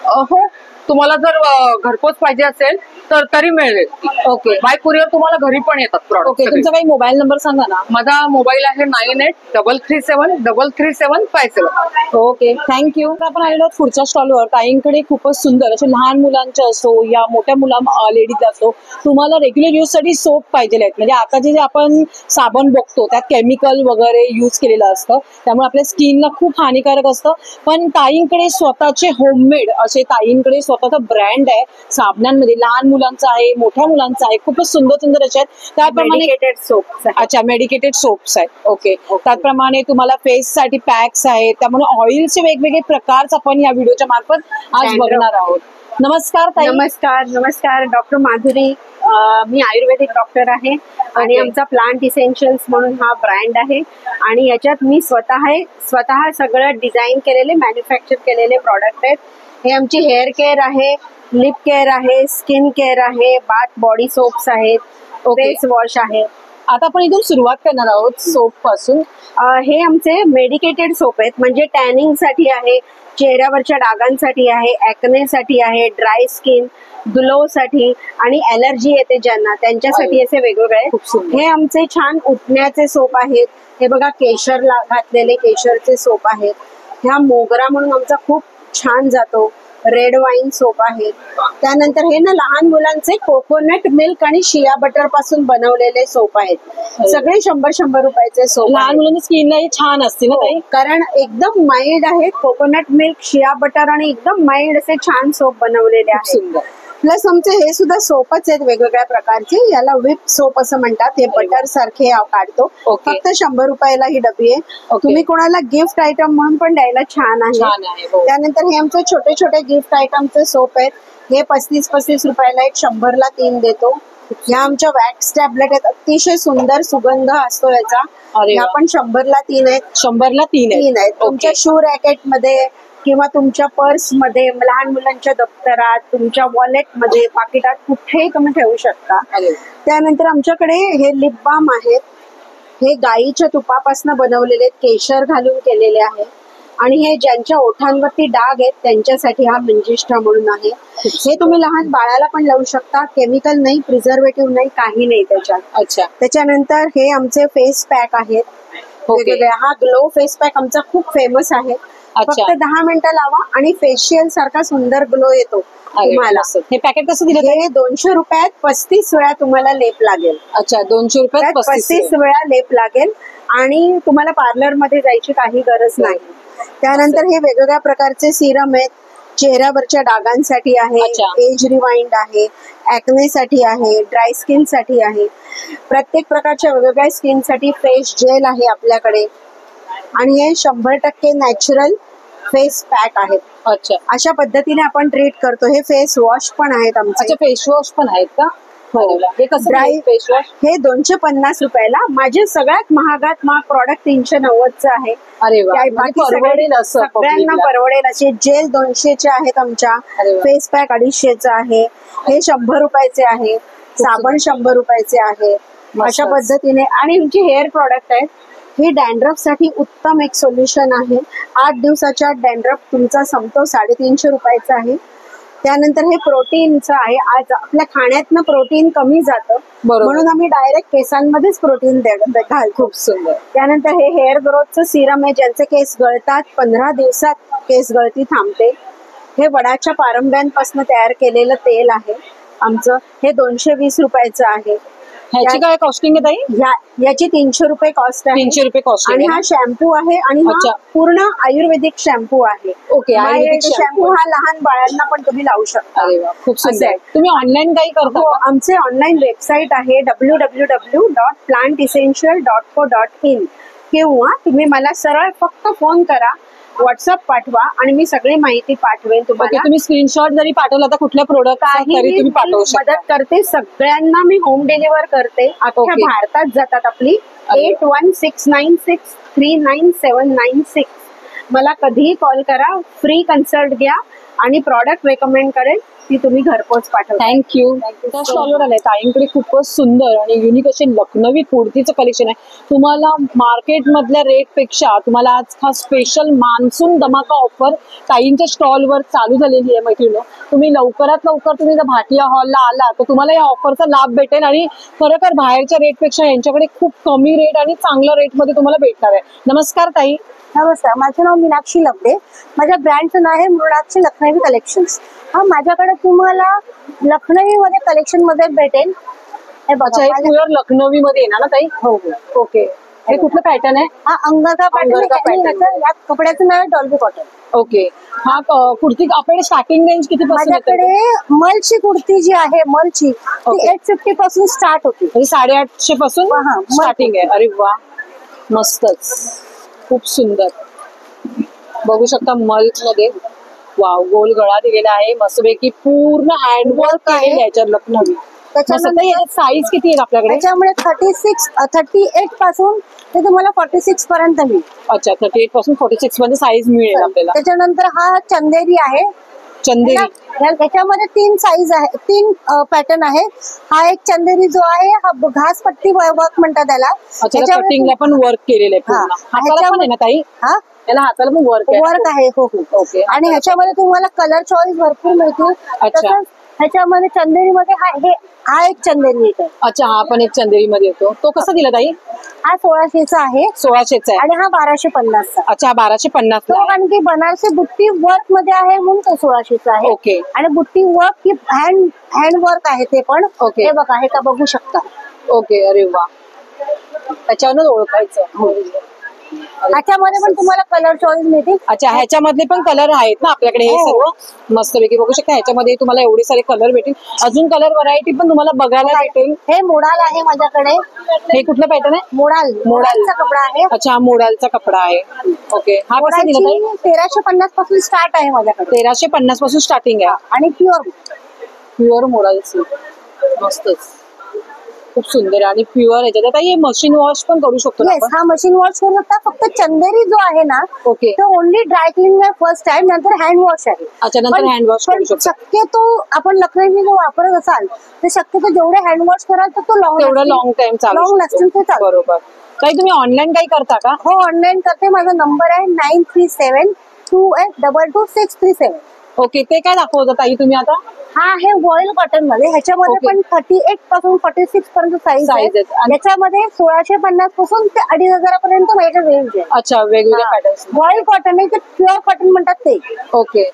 M: हो, तुम्हाला जर घरपोच पाहिजे असेल तर तरी मिळेल.
A: ओके,
M: बाय कुरिअर तुम्हाला घरी पण येतात प्रॉडक्ट.
A: ओके, तुमचा काही मोबाईल नंबर सांगा ना.
M: माझा मोबाईल आहे 9833733757.
A: Okay, thank you. आपण आलेलो आहोत पुढच्या स्टॉलवर. ताईंकडे खूपच सुंदर असे लहान मुलांचे असो या मोठ्या लेडीज असो तुम्हाला रेग्युलर यूज साठी सोप पाहिजे आहेत. म्हणजे आता जे आपण साबण बघतो त्यात केमिकल वगैरे यूज केलेलं असतं त्यामुळे आपल्या स्किनला खूप हानिकारक असतं. पण ताईंकडे स्वतःचे होममेड असे ताईंकडे स्वतःचा ब्रँड आहे साबणांमध्ये. लहान मुलांचा आहे, मोठ्या मुलांचा आहे. खूपच सुंदर असे आहेत. त्याप्रमाणे अच्छा, मेडिकेटेड सोप्स आहेत. ओके, त्याचप्रमाणे तुम्हाला फेस साठी पॅक्स आहेत. त्यामुळे ऑइलचे वेगवेगळे प्रकार आपण या व्हिडिओच्या मार्फत आज बघणार आहोत. नमस्कार ताई.
C: नमस्कार नमस्कार. डॉक्टर माधुरी, मी आयुर्वेदिक डॉक्टर आहे आणि आमचा प्लांट इसेन्शियल्स म्हणून हा ब्रँड आहे आणि याच्यात मी स्वतः सगळं डिझाईन केलेले, मॅन्युफॅक्चर केलेले प्रॉडक्ट आहेत. हे आमची हेअर केअर आहे, लिप केअर आहे, स्किन केअर आहे, बाथ बॉडी सोप्स आहेत, फेस वॉश आहे.
A: आता आपण इथून सुरुवात करणार आहोत सोप पासून.
C: हे आमचे मेडिकेटेड सोप आहेत, म्हणजे टॅनिंग साठी आहे, चेहऱ्यावरच्या डागांसाठी आहे, ॲक्ने साठी आहे, ड्राय स्किन, ग्लो साठी आणि ॲलर्जी येते ज्यांना त्यांच्यासाठी असे वेगवेगळे. हे आमचे छान उठण्याचे सोप आहेत. हे बघा केशर घातलेले केशरचे सोप आहेत. ह्या मोगरा म्हणून आमचा खूप छान जातो. रेड वाईन सोप आहेत. त्यानंतर हे ना लहान मुलांचे कोकोनट मिल्क आणि शिया बटर पासून बनवलेले सोप आहेत. सगळे 100-100 रुपयाचे सोप.
A: लहान मुलांना स्किनलाही छान असते ना ताई,
C: कारण एकदम माइल्ड आहेत. कोकोनट मिल्क, शिया बटर आणि एकदम माइल्ड असे छान सोप बनवलेले आहेत. प्लस आमचे हे सुद्धा सोपच आहेत वेगवेगळ्या प्रकारचे. याला व्हिप सोप असं म्हणतात. हे बटर सारखे काढतो. फक्त 100 रुपयाला ही डबी आहे. तुम्ही कोणाला गिफ्ट आयटम म्हणून पण द्यायला छान आहे. त्यानंतर हे आमचे छोटे छोटे गिफ्ट आयटमचे सोप आहेत. हे 35-35 रुपयाला एक, 100ला 3 देतो. ह्या आमच्या वॅक्स टॅबलेट आहेत. अतिशय सुंदर सुगंध असतो याचा. ह्या पण 100ला 3 आहेत.
A: 100ला 3
C: आहेत. तुमच्या शू रॅकेट मध्ये किंवा तुमच्या पर्स मध्ये, लहान मुलांच्या दप्तरात, तुमच्या वॉलेट मध्ये, पाकिटात, कुठेही तुम्ही ठेवू शकता. त्यानंतर आमच्याकडे हे लिप बाम आहेत. हे गाईच्या तुपापासून बनवलेले, केशर घालून केलेले आहे. आणि हे ज्यांच्या ओठांवरती डाग आहेत त्यांच्यासाठी हा मंजिष्ठा म्हणून आहे. हे तुम्ही लहान बाळाला पण लावू शकता. केमिकल नाही, प्रिझर्वेटिव्ह नाही, काही नाही त्याच्यात.
A: अच्छा.
C: त्याच्यानंतर हे आमचे फेस पॅक आहेत वेगवेगळे. हा ग्लो फेस पॅक आमचा खूप फेमस आहे. फक्त 10 मिनिटं लावा आणि फेशियल सारखा सुंदर ग्लो येतो तुम्हाला.
A: हे पॅकेट कसं दिलं?
C: हे 200 रुपयात 35 वेळा तुम्हाला लेप लागेल.
A: अच्छा, 200 रुपयात
C: 35 वेळा लेप लागेल आणि तुम्हाला पार्लर मध्ये जायची काही गरज नाही. त्यानंतर हे वेगवेगळ्या प्रकारचे सिरम आहेत. चेहऱ्यावरच्या डागांसाठी आहे, एज रिवाइंड आहे, ॲक्ने साठी आहे, ड्राय स्किन साठी आहे. प्रत्येक प्रकारच्या वेगवेगळ्या स्किन साठी फेस जेल आहे आपल्याकडे. आणि हे 100% नॅचरल फेस पॅक आहेत.
A: अच्छा,
C: अशा पद्धतीने आपण ट्रीट करतो. हे फेस वॉश पण आहेत आमचे.
A: अच्छा, फेस वॉश पण आहेत का?
C: हो.
A: हे कसं
C: ड्राय
A: फेस वॉश?
C: हे 250 रुपयाला. माझे सगळ्यात महागात महाग प्रॉडक्ट 390चं आहे.
A: अरे वा,
C: बाकी
A: परवडेल असं
C: सगळ्यांना परवडेल असे. जेल 200चे आहेत आमच्या. फेस पॅक 250चं आहे. हे 100 रुपयाचे आहे. साबण 100 रुपयाचे आहे. अशा पद्धतीने. आणि आमची हेअर प्रॉडक्ट आहेत. हे डॅन्ड्रफ साठी उत्तम एक सोल्युशन आहे. 8 दिवसाच्या डॅन्ड्रफ तुमचा संपतो. 350 रुपयाचा आहे. त्यानंतर हे प्रोटीनचं आहे. आज आपल्या खाण्यातनं प्रोटीन कमी जातं म्हणून आम्ही डायरेक्ट केसांमध्येच प्रोटीन घालतो.
A: खूप सुंदर.
C: त्यानंतर हे हेअर ग्रोथचं सिरम आहे. ज्यांचे केस गळतात, 15 दिवसात केस गळती थांबते. हे वडाच्या पारंब्यांपासून तयार केलेलं तेल आहे आमचं. हे 220 रुपयाचं आहे.
A: ह्याची काय कॉस्टिंग आहे ताई?
C: याची 300 रुपये कॉस्ट आहे.
A: 300 रुपये कॉस्ट.
C: आणि हा शॅम्पू आहे आणि हा पूर्ण आयुर्वेदिक शॅम्पू आहे.
A: ओके, आयुर्वेदिक
C: शॅम्पू हा लहान बाळांना पण तुम्ही लावू शकता.
A: खूप सुंदर. तुम्ही ऑनलाईन काही करता?
C: आमचे ऑनलाईन वेबसाईट आहे www.plantessential.co.in किंवा तुम्ही मला सरळ फक्त फोन करा, व्हॉट्सअप पाठवा आणि मी सगळी माहिती पाठवेन तुम्हाला.
A: तुम्ही स्क्रीनशॉट जरी पाठवला तर कुठल्या प्रोडक्ट तरी तुम्ही पाठवू शकता.
C: मदत करते सगळ्यांना. मी होम डिलिव्हर करते. अख्ख्या भारतात जातात आपली. 8169639796. मला कधीही कॉल करा, फ्री कन्सल्ट घ्या आणि प्रॉडक्ट रेकमेंड करेल ती तुम्ही घरपोच पाठवा.
A: थँक्यू. त्या स्टॉलवर आले. ताईंकडे खूपच सुंदर आणि युनिक असे लखनवी कुर्तीचं कलेक्शन आहे. तुम्हाला मार्केट मधल्या रेट पेक्षा तुम्हाला आज हा स्पेशल मान्सून धमाका ऑफर ताईंच्या स्टॉलवर चालू झालेली आहे. मैत्रिणी, तुम्ही लवकरात लवकर तुम्ही जर भाटिया हॉलला आला तर तुम्हाला या ऑफरचा लाभ भेटेल आणि खरोखर बाहेरच्या रेट पेक्षा यांच्याकडे खूप कमी रेट आणि चांगल्या रेट मध्ये तुम्हाला भेटणार आहे. नमस्कार ताई.
N: नमस्कार. माझं नाव मीनाक्षी लपडे. माझ्या ब्रँडचं नाव आहे मृणाक्षी लखनवी कलेक्शन्स. हा माझ्याकडे तुम्हाला लखनवी मध्ये कलेक्शन मध्ये भेटेल. हे बघा,
A: प्युअर लखनवी मध्ये येणार ना ताई? हो हो. ओके. हे कुठलं पॅटर्न आहे?
N: हा अंगाचा पॅटर्न. या कपड्याचं नाव आहे डॉल्बी कॉटन.
A: ओके. हा कुर्ती आपल्याकडे स्टार्टिंग रेंज किती पासून?
N: माझ्याकडे मलची कुर्ती जी आहे, मलची ती 850 पासून स्टार्ट होती.
A: 850 पासून स्टार्टिंग आहे. अरे वा, मस्तच, खूप सुंदर. बघू शकता मल मध्ये वाव, गोल गळा दिलेला आहे मस्तपैकी, पूर्ण हँडवर्क आहे याच्यात लखनवी. साईज किती आहे आपल्याकडे?
N: त्याच्यामुळे 38 पासून ते तुम्हाला 46 पर्यंत मिळेल.
A: अच्छा, 38 पासून 46 मध्ये साईज मिळेल आपल्याला.
N: त्याच्यानंतर हा चंदेरी आहे.
A: चंदेरी
N: त्याच्यामध्ये 3 साईज आहे, 3 पॅटर्न आहे. हा एक चंदेरी जो आहे हा घास पट्टी वर्क म्हणतात त्याला.
A: कटिंगला पण वर्क केलेलं आहे पूर्ण. हाताला पण आहे ना ताई?
N: हा,
A: त्याला हाताला पण वर्क
N: आहे. हो हो.
A: ओके.
N: आणि ह्याच्यामध्ये तुम्हाला कलर चॉईस भरपूर मिळतील.
A: अच्छा.
N: ह्याच्यामध्ये चंदेरी मध्ये हा एक चंदेरी येतो.
A: अच्छा, हा पण एक चंदेरी मध्ये येतो. तो कसा दिला ताई?
N: हा 1600चा आहे.
A: 1600चा आहे.
N: आणि हा 1250चा.
A: अच्छा, 1250.
N: तो कारण की बनारसी बुट्टी वर्क मध्ये आहे म्हणून तो 1600चा आहे.
A: ओके.
N: आणि बुट्टी वर्क ही हँड वर्क आहे ते पण.
A: ओके.
N: हे बघा, हे का बघू शकता.
A: ओके. अरे वा, त्याच्यावरच ओळखायचं.
N: ह्याच्यामध्ये पण तुम्हाला कलर चॉईस मिळतील.
A: अच्छा, ह्याच्यामधले पण कलर आहेत ना आपल्याकडे हे सर्व मस्तपैकी बघू शकता. ह्याच्यामध्ये तुम्हाला एवढे सारे कलर भेटेल. अजून कलर व्हरायटी पण तुम्हाला बघायला भेटेल.
N: हे मोडाल आहे माझ्याकडे.
A: हे कुठलं पॅटर्न आहे?
N: मोडालचा कपडा आहे.
A: अच्छा, मोडालचा कपडा आहे. ओके. हा कसा दिला ताई?
N: 1350 पासून स्टार्ट आहे माझ्याकडे.
A: 1350 पासून स्टार्टिंग आहे.
N: आणि प्युअर
A: मोडालचं मस्तच, खूप सुंदर आणि प्युअर ह्याच्यात. आता हे मशीन वॉश पण करू शकतो ना आपण?
N: हा मशीन वॉश करू शकता. फक्त चंदेरी जो आहे ना,
A: ओके,
N: तो ओनली ड्राय क्लिनिंग आहे फर्स्ट टाइम, नंतर हँड वॉश आहे.
A: अच्छा, नंतर हँड वॉश करू शकतो.
N: शक्यतो आपण लखनवी जो वापरत असाल तर शक्यतो जेवढे हँड वॉश कराल तर तो
A: तेवढं लॉंग टाइम चालू.
N: लॉंग लास्टिंग ते चालू.
A: बरोबर. ताई तुम्ही ऑनलाईन काही करता का?
N: हो, ऑनलाईन करते. माझा नंबर आहे 9372822637.
A: ओके. ते काय दाखवतात ताई तुम्ही आता?
N: हा आहे वॉइल कॉटन मध्ये. ह्याच्यामध्ये पण 38 पासून 46 पर्यंत साईज आहे. याच्यामध्ये 1650 पासून ते 2500 पर्यंत माझ्या रेंज आहे.
A: अच्छा, वेगवेगळ्या पॅटर्न्स.
N: वॉइल कॉटन आहे, ते प्युअर कॉटन म्हणतात ते.
A: ओके.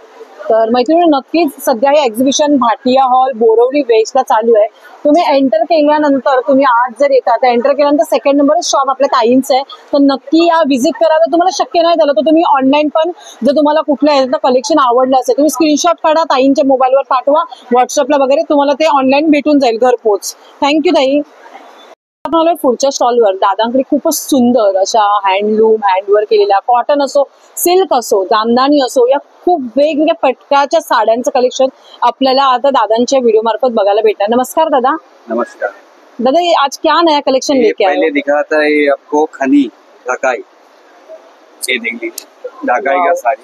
A: तर मैत्रिणी, नक्कीच सध्या हे एक्झिबिशन भाटिया हॉल बोरवली वेस्टला चालू आहे. तुम्ही एंटर केल्यानंतर, तुम्ही आज जर येतात तर एंटर केल्यानंतर सेकंड नंबर शॉप आपल्या ताईंचं आहे, तर नक्की या व्हिजिट करा. तर तुम्हाला शक्य नाही झालं तर तुम्ही ऑनलाईन पण, जर तुम्हाला कुठलं ह्याचं कलेक्शन आवडलं असेल, तुम्ही स्क्रीनशॉट काढा, ताईंच्या मोबाईलवर पाठवा, व्हॉट्सअपला वगैरे, तुम्हाला ते ऑनलाईन भेटून जाईल घरपोच. थँक्यू ताई. आपण पुढच्या स्टॉलवर दादांकडे खूपच सुंदर अशा हँडलूम, हँडवर्क केलेल्या, कॉटन असो, सिल्क असो, जामदानी असो, या खूप वेगवेगळ्या पटकाच्या साड्यांचं कलेक्शन आपल्याला आता दादांच्या व्हिडिओ मार्फत बघायला भेटणार. नमस्कार दादा.
O: नमस्कार
A: दादा, आज क्या नया कलेक्शन लेके आए?
O: पहले दिखाता है आपको खनी ढकाई. ये देख लीजिए, ढकाई का साड़ी.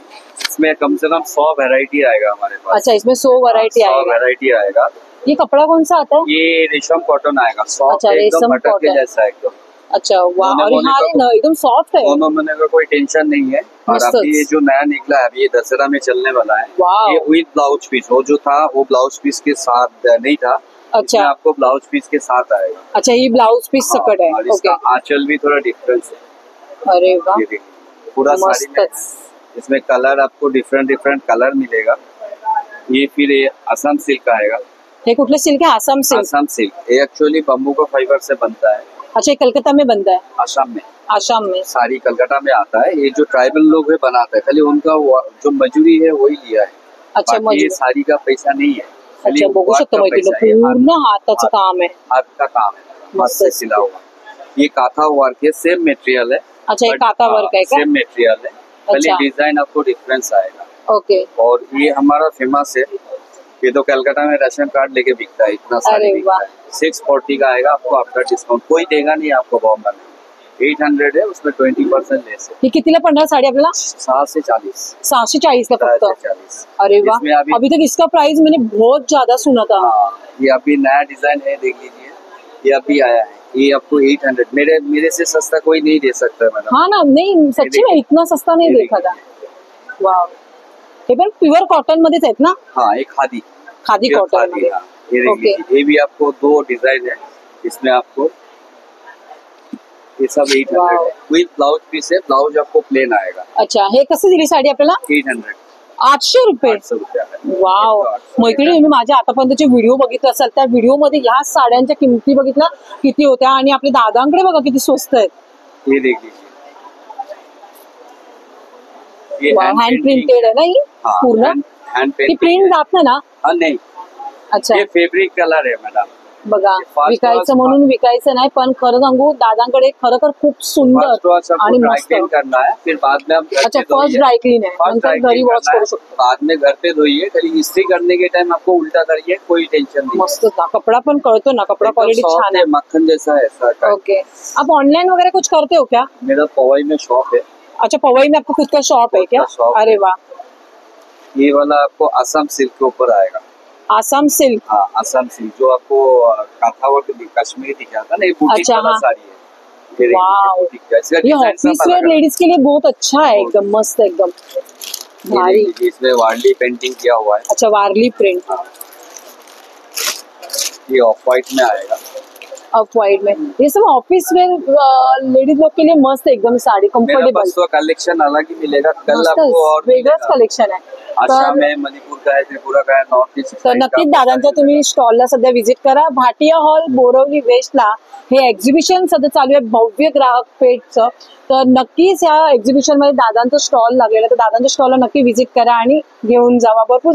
O: इसमें कम से कम 100 वैरायटी आएगा हमारे पास.
A: अच्छा, इसमें 100 वैरायटी आएगा.
O: 100 वैरायटी आएगा.
A: ये कपड़ा कौन सा आता है?
O: ये रेशम कॉटन आएगा.
A: अच्छा,
O: रेशम कॉटन जैसा एकदम.
A: अच्छा, वाह. और हाँ, एकदम सॉफ्ट है.
O: दोनों महीने का कोई टेंशन नहीं है. और अभी ये जो नया निकला है, अभी ये दशहरा में चलने वाला है. ये विद ब्लाउज पीस. वो जो था वो ब्लाउज पीस के साथ नहीं था. अच्छा, आपको ब्लाउज पीस के साथ आएगा.
A: अच्छा, ये ब्लाउज पीस सकट है.
O: और इसका आंचल भी थोड़ा डिफरेंस है.
A: अरे वाह,
O: ये देखिए, पूरा साड़ी में इसमें कलर आपको डिफरेंट कलर मिलेगा. ये फिर ये असम सिल्क आएगा.
A: ये कुठलं सिल्क है? असम सिल्क.
O: असम सिल्क. ये एक्चुअली बम्बू का फाइबर से बनता है.
A: अच्छा, ये कलकत्ता में बनता है?
O: असम में.
A: आसाम में.
O: साड़ी कलकत्ता में आता है. ये जो ट्राइबल लोग है बनाते हैं, खाली उनका जो मजूरी है वही लिया है.
A: अच्छा,
O: ये साड़ी का पैसा नहीं है.
A: अच्छा, बघू शकतो मैत्रिणी, पूर्ण हाताचं काम आहे.
O: हाथ का काम है, मस्त सिला हुआ. ये काथा वर्क है, सेम मटेरियल है.
A: अच्छा, ये काथा वर्क है क्या?
O: सेम मटेरियल है, खाली डिजाइन आपको डिफरेंस आएगा.
A: ओके.
O: और ये हमारा फेमस है. ये तो कलकत्ता में राशन कार्ड लेके बिकता है, इतना साड़ी बिकता है. 640 का आएगा आपको आफ्टर डिस्काउंट. कोई देगा नहीं आपको बॉम्बे में. 800 है, उसमें 20% लेस है.
A: ये कितीला पडणार साड़ी आपल्याला?
O: 640.
A: 640 का फक्त.
O: 640.
A: अरे वाह. अभी तक इसका प्राइस मैंने बहुत ज्यादा सुना था.
O: ये अभी नया डिजाइन है, देख लीजिए. ये अभी आया है. ये आपको 800. मेरे से सस्ता कोई नहीं दे सकता मैडम.
A: हाँ ना, नहीं सच्ची में इतना सस्ता नहीं देखा था. वाह. हे पण प्युअर कॉटन मध्येच आहेत ना?
O: हाँ, एक खादी
A: कॉटन.
O: ये भी आपको 2 डिजाइन है. इसमें आपको ये सब 800 है. विद ब्लाउज पीस है. ब्लाउज आपको प्लेन आएगा.
A: अच्छा, हे कसं दिली साडी आपल्याला?
O: 800.
A: 800 रुपये. वाव. मैत्रिणी, तुम्ही माझ्या आतापर्यंतचे व्हिडिओ बघितले असाल, त्या व्हिडिओ मध्ये ह्या साड्यांच्या किमती बघितल्या किती होत्या, आणि आपल्या दादांकडे बघा किती स्वस्त आहेत.
O: ये देख लीजिए,
A: हँड प्रिंटेड आहे ना ही पूर्ण?
O: हैंड
A: ती प्रिंट जात नाही ना?
O: नहीं.
A: अच्छा,
O: ये फैब्रिक कलर है मैडम.
A: बघा
O: fast
A: विकायचं
O: wash
A: म्हणून विकायचं नाही, पण खरं सांगू दादांकडे खरोखर खूप सुंदर आणि
O: ड्राई
A: मस्त.
O: क्लीन करना है, फिर बाद में आप घर
A: अच्छा
O: पे
A: फर्स्ट
O: धोइए।
A: ड्राई क्लीन आहे,
O: First
A: नंतर
O: dry
A: घरी
O: clean
A: वॉश
O: करना
A: करू
O: है,
A: शकतो.
O: बाद में घर पे धोइए, खाली इस्त्री करने के टाइम आपको उल्टा करिए, कोई टेंशन नहीं।
A: मस्त ना कपड़ा पण कळतो ना, कपड़ा
O: एकदम
A: क्वालिटी
O: soft
A: छान आहे.
O: मक्खन जैसा है ऐसा।
A: ओके, आप ऑनलाइन वगैरह कुछ करते हो क्या?
O: मेरा पवई में शॉप है।
A: अच्छा पवई में आपका खुद का शॉप है क्या?
O: खुद का shop
A: अरे
O: है।
A: वाह,
O: ये वाला आपको असम सिल्क के ऊपर आएगा।
A: आसाम सिल्क।
O: हाँ, असम सिल्क जो आपको काथा वर्क कश्मीरी दिखाता ना, ये बुटीक
A: अच्छा,
O: वाला
A: हाँ।
O: साड़ी है। ये देखिए,
A: वाव,
O: ये बुटीक का, इसका
A: ये
O: डिजाइन सब
A: ऑफिस
O: अलग
A: वेयर
O: है।
A: लेडीज के लिए बहुत अच्छा है, एकदम मस्त एकदम
O: ये
A: भारी।
O: देखिए, इसमें वार्ली पेंटिंग किया हुआ है।
A: अच्छा वारली प्रिंट,
O: ये ऑफ व्हाइट में आएगा।
A: ऑफ व्हाइट में, ये सब ऑफिस वेयर लेडीज लोग के लिए मस्त एकदम साड़ी
O: मेरा
A: कंफर्टेबल,
O: बसवा कलेक्शन अलग ही मिलेगा, कल
A: मस्त
O: आपको और
A: वेगळंच
O: मिलेगा।
A: कलेक्शन आहे.
O: आसाम
A: तर
O: है, मणिपुर का है, त्रिपुरा का है, नॉर्थ ईस्ट
A: तर नक्कीच दादांच्या तुम्ही स्टॉलला सध्या व्हिजिट करा. भाटिया हॉल बोरवली वेस्टला हे एक्झिबिशन सध्या चालू आहे भव्य ग्राहक पेठचं. तर नक्कीच या एक्झिबिशन मध्ये दादांचं स्टॉल लागलेलं, तर दादांच्या स्टॉलला नक्की व्हिजिट करा आणि घेऊन जावा. भरपूर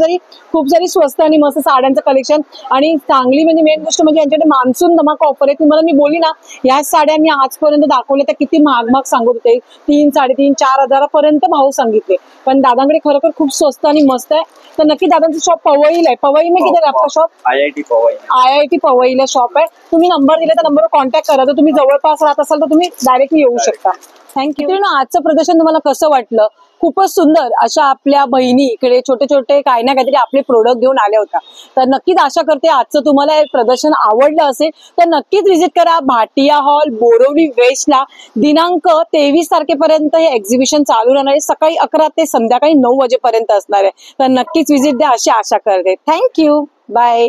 A: खूप सारी स्वस्त आणि मस्त साड्यांचं कलेक्शन, आणि चांगली म्हणजे मेन गोष्ट म्हणजे यांच्याकडे मान्सून धमाका ऑफर आहे. तुम्हाला मी बोली ना, ह्या साड्या मी आजपर्यंत दाखवल्या तर किती महाग महाग सांगत होते, 3, 3.5, 4 हजारापर्यंत भाव सांगितले, पण दादांकडे खरोखर खूप स्वस्त आणि मस्त आहे. तर नक्की दादांचं शॉप पवईला आहे. पवई में किधर है आपका शॉप?
O: IIT पवई।
A: IIT पवईला शॉप आहे. तुम्ही नंबर दिला तर नंबरवर कॉन्टॅक्ट करा. तर तुम्ही जवळपास राहत असाल तर तुम्ही डायरेक्टली येऊ शकता. थँक्यू. आजचं प्रदर्शन तुम्हाला कसं वाटलं? खूपच सुंदर अशा आपल्या बहिणी इकडे छोटे छोटे काही ना काहीतरी आपले प्रोडक्ट घेऊन आल्या होत्या. तर नक्कीच आशा करते आजचं तुम्हाला हे प्रदर्शन आवडलं असेल, तर नक्कीच व्हिजिट करा भाटिया हॉल बोरवली वेस्टला. दिनांक 23 तारखेपर्यंत हे एक्झिबिशन चालू राहणार आहे. सकाळी 11 ते संध्याकाळी 9 वाजेपर्यंत असणार आहे. तर नक्कीच व्हिजिट द्या अशी आशा करते. Thank you, bye.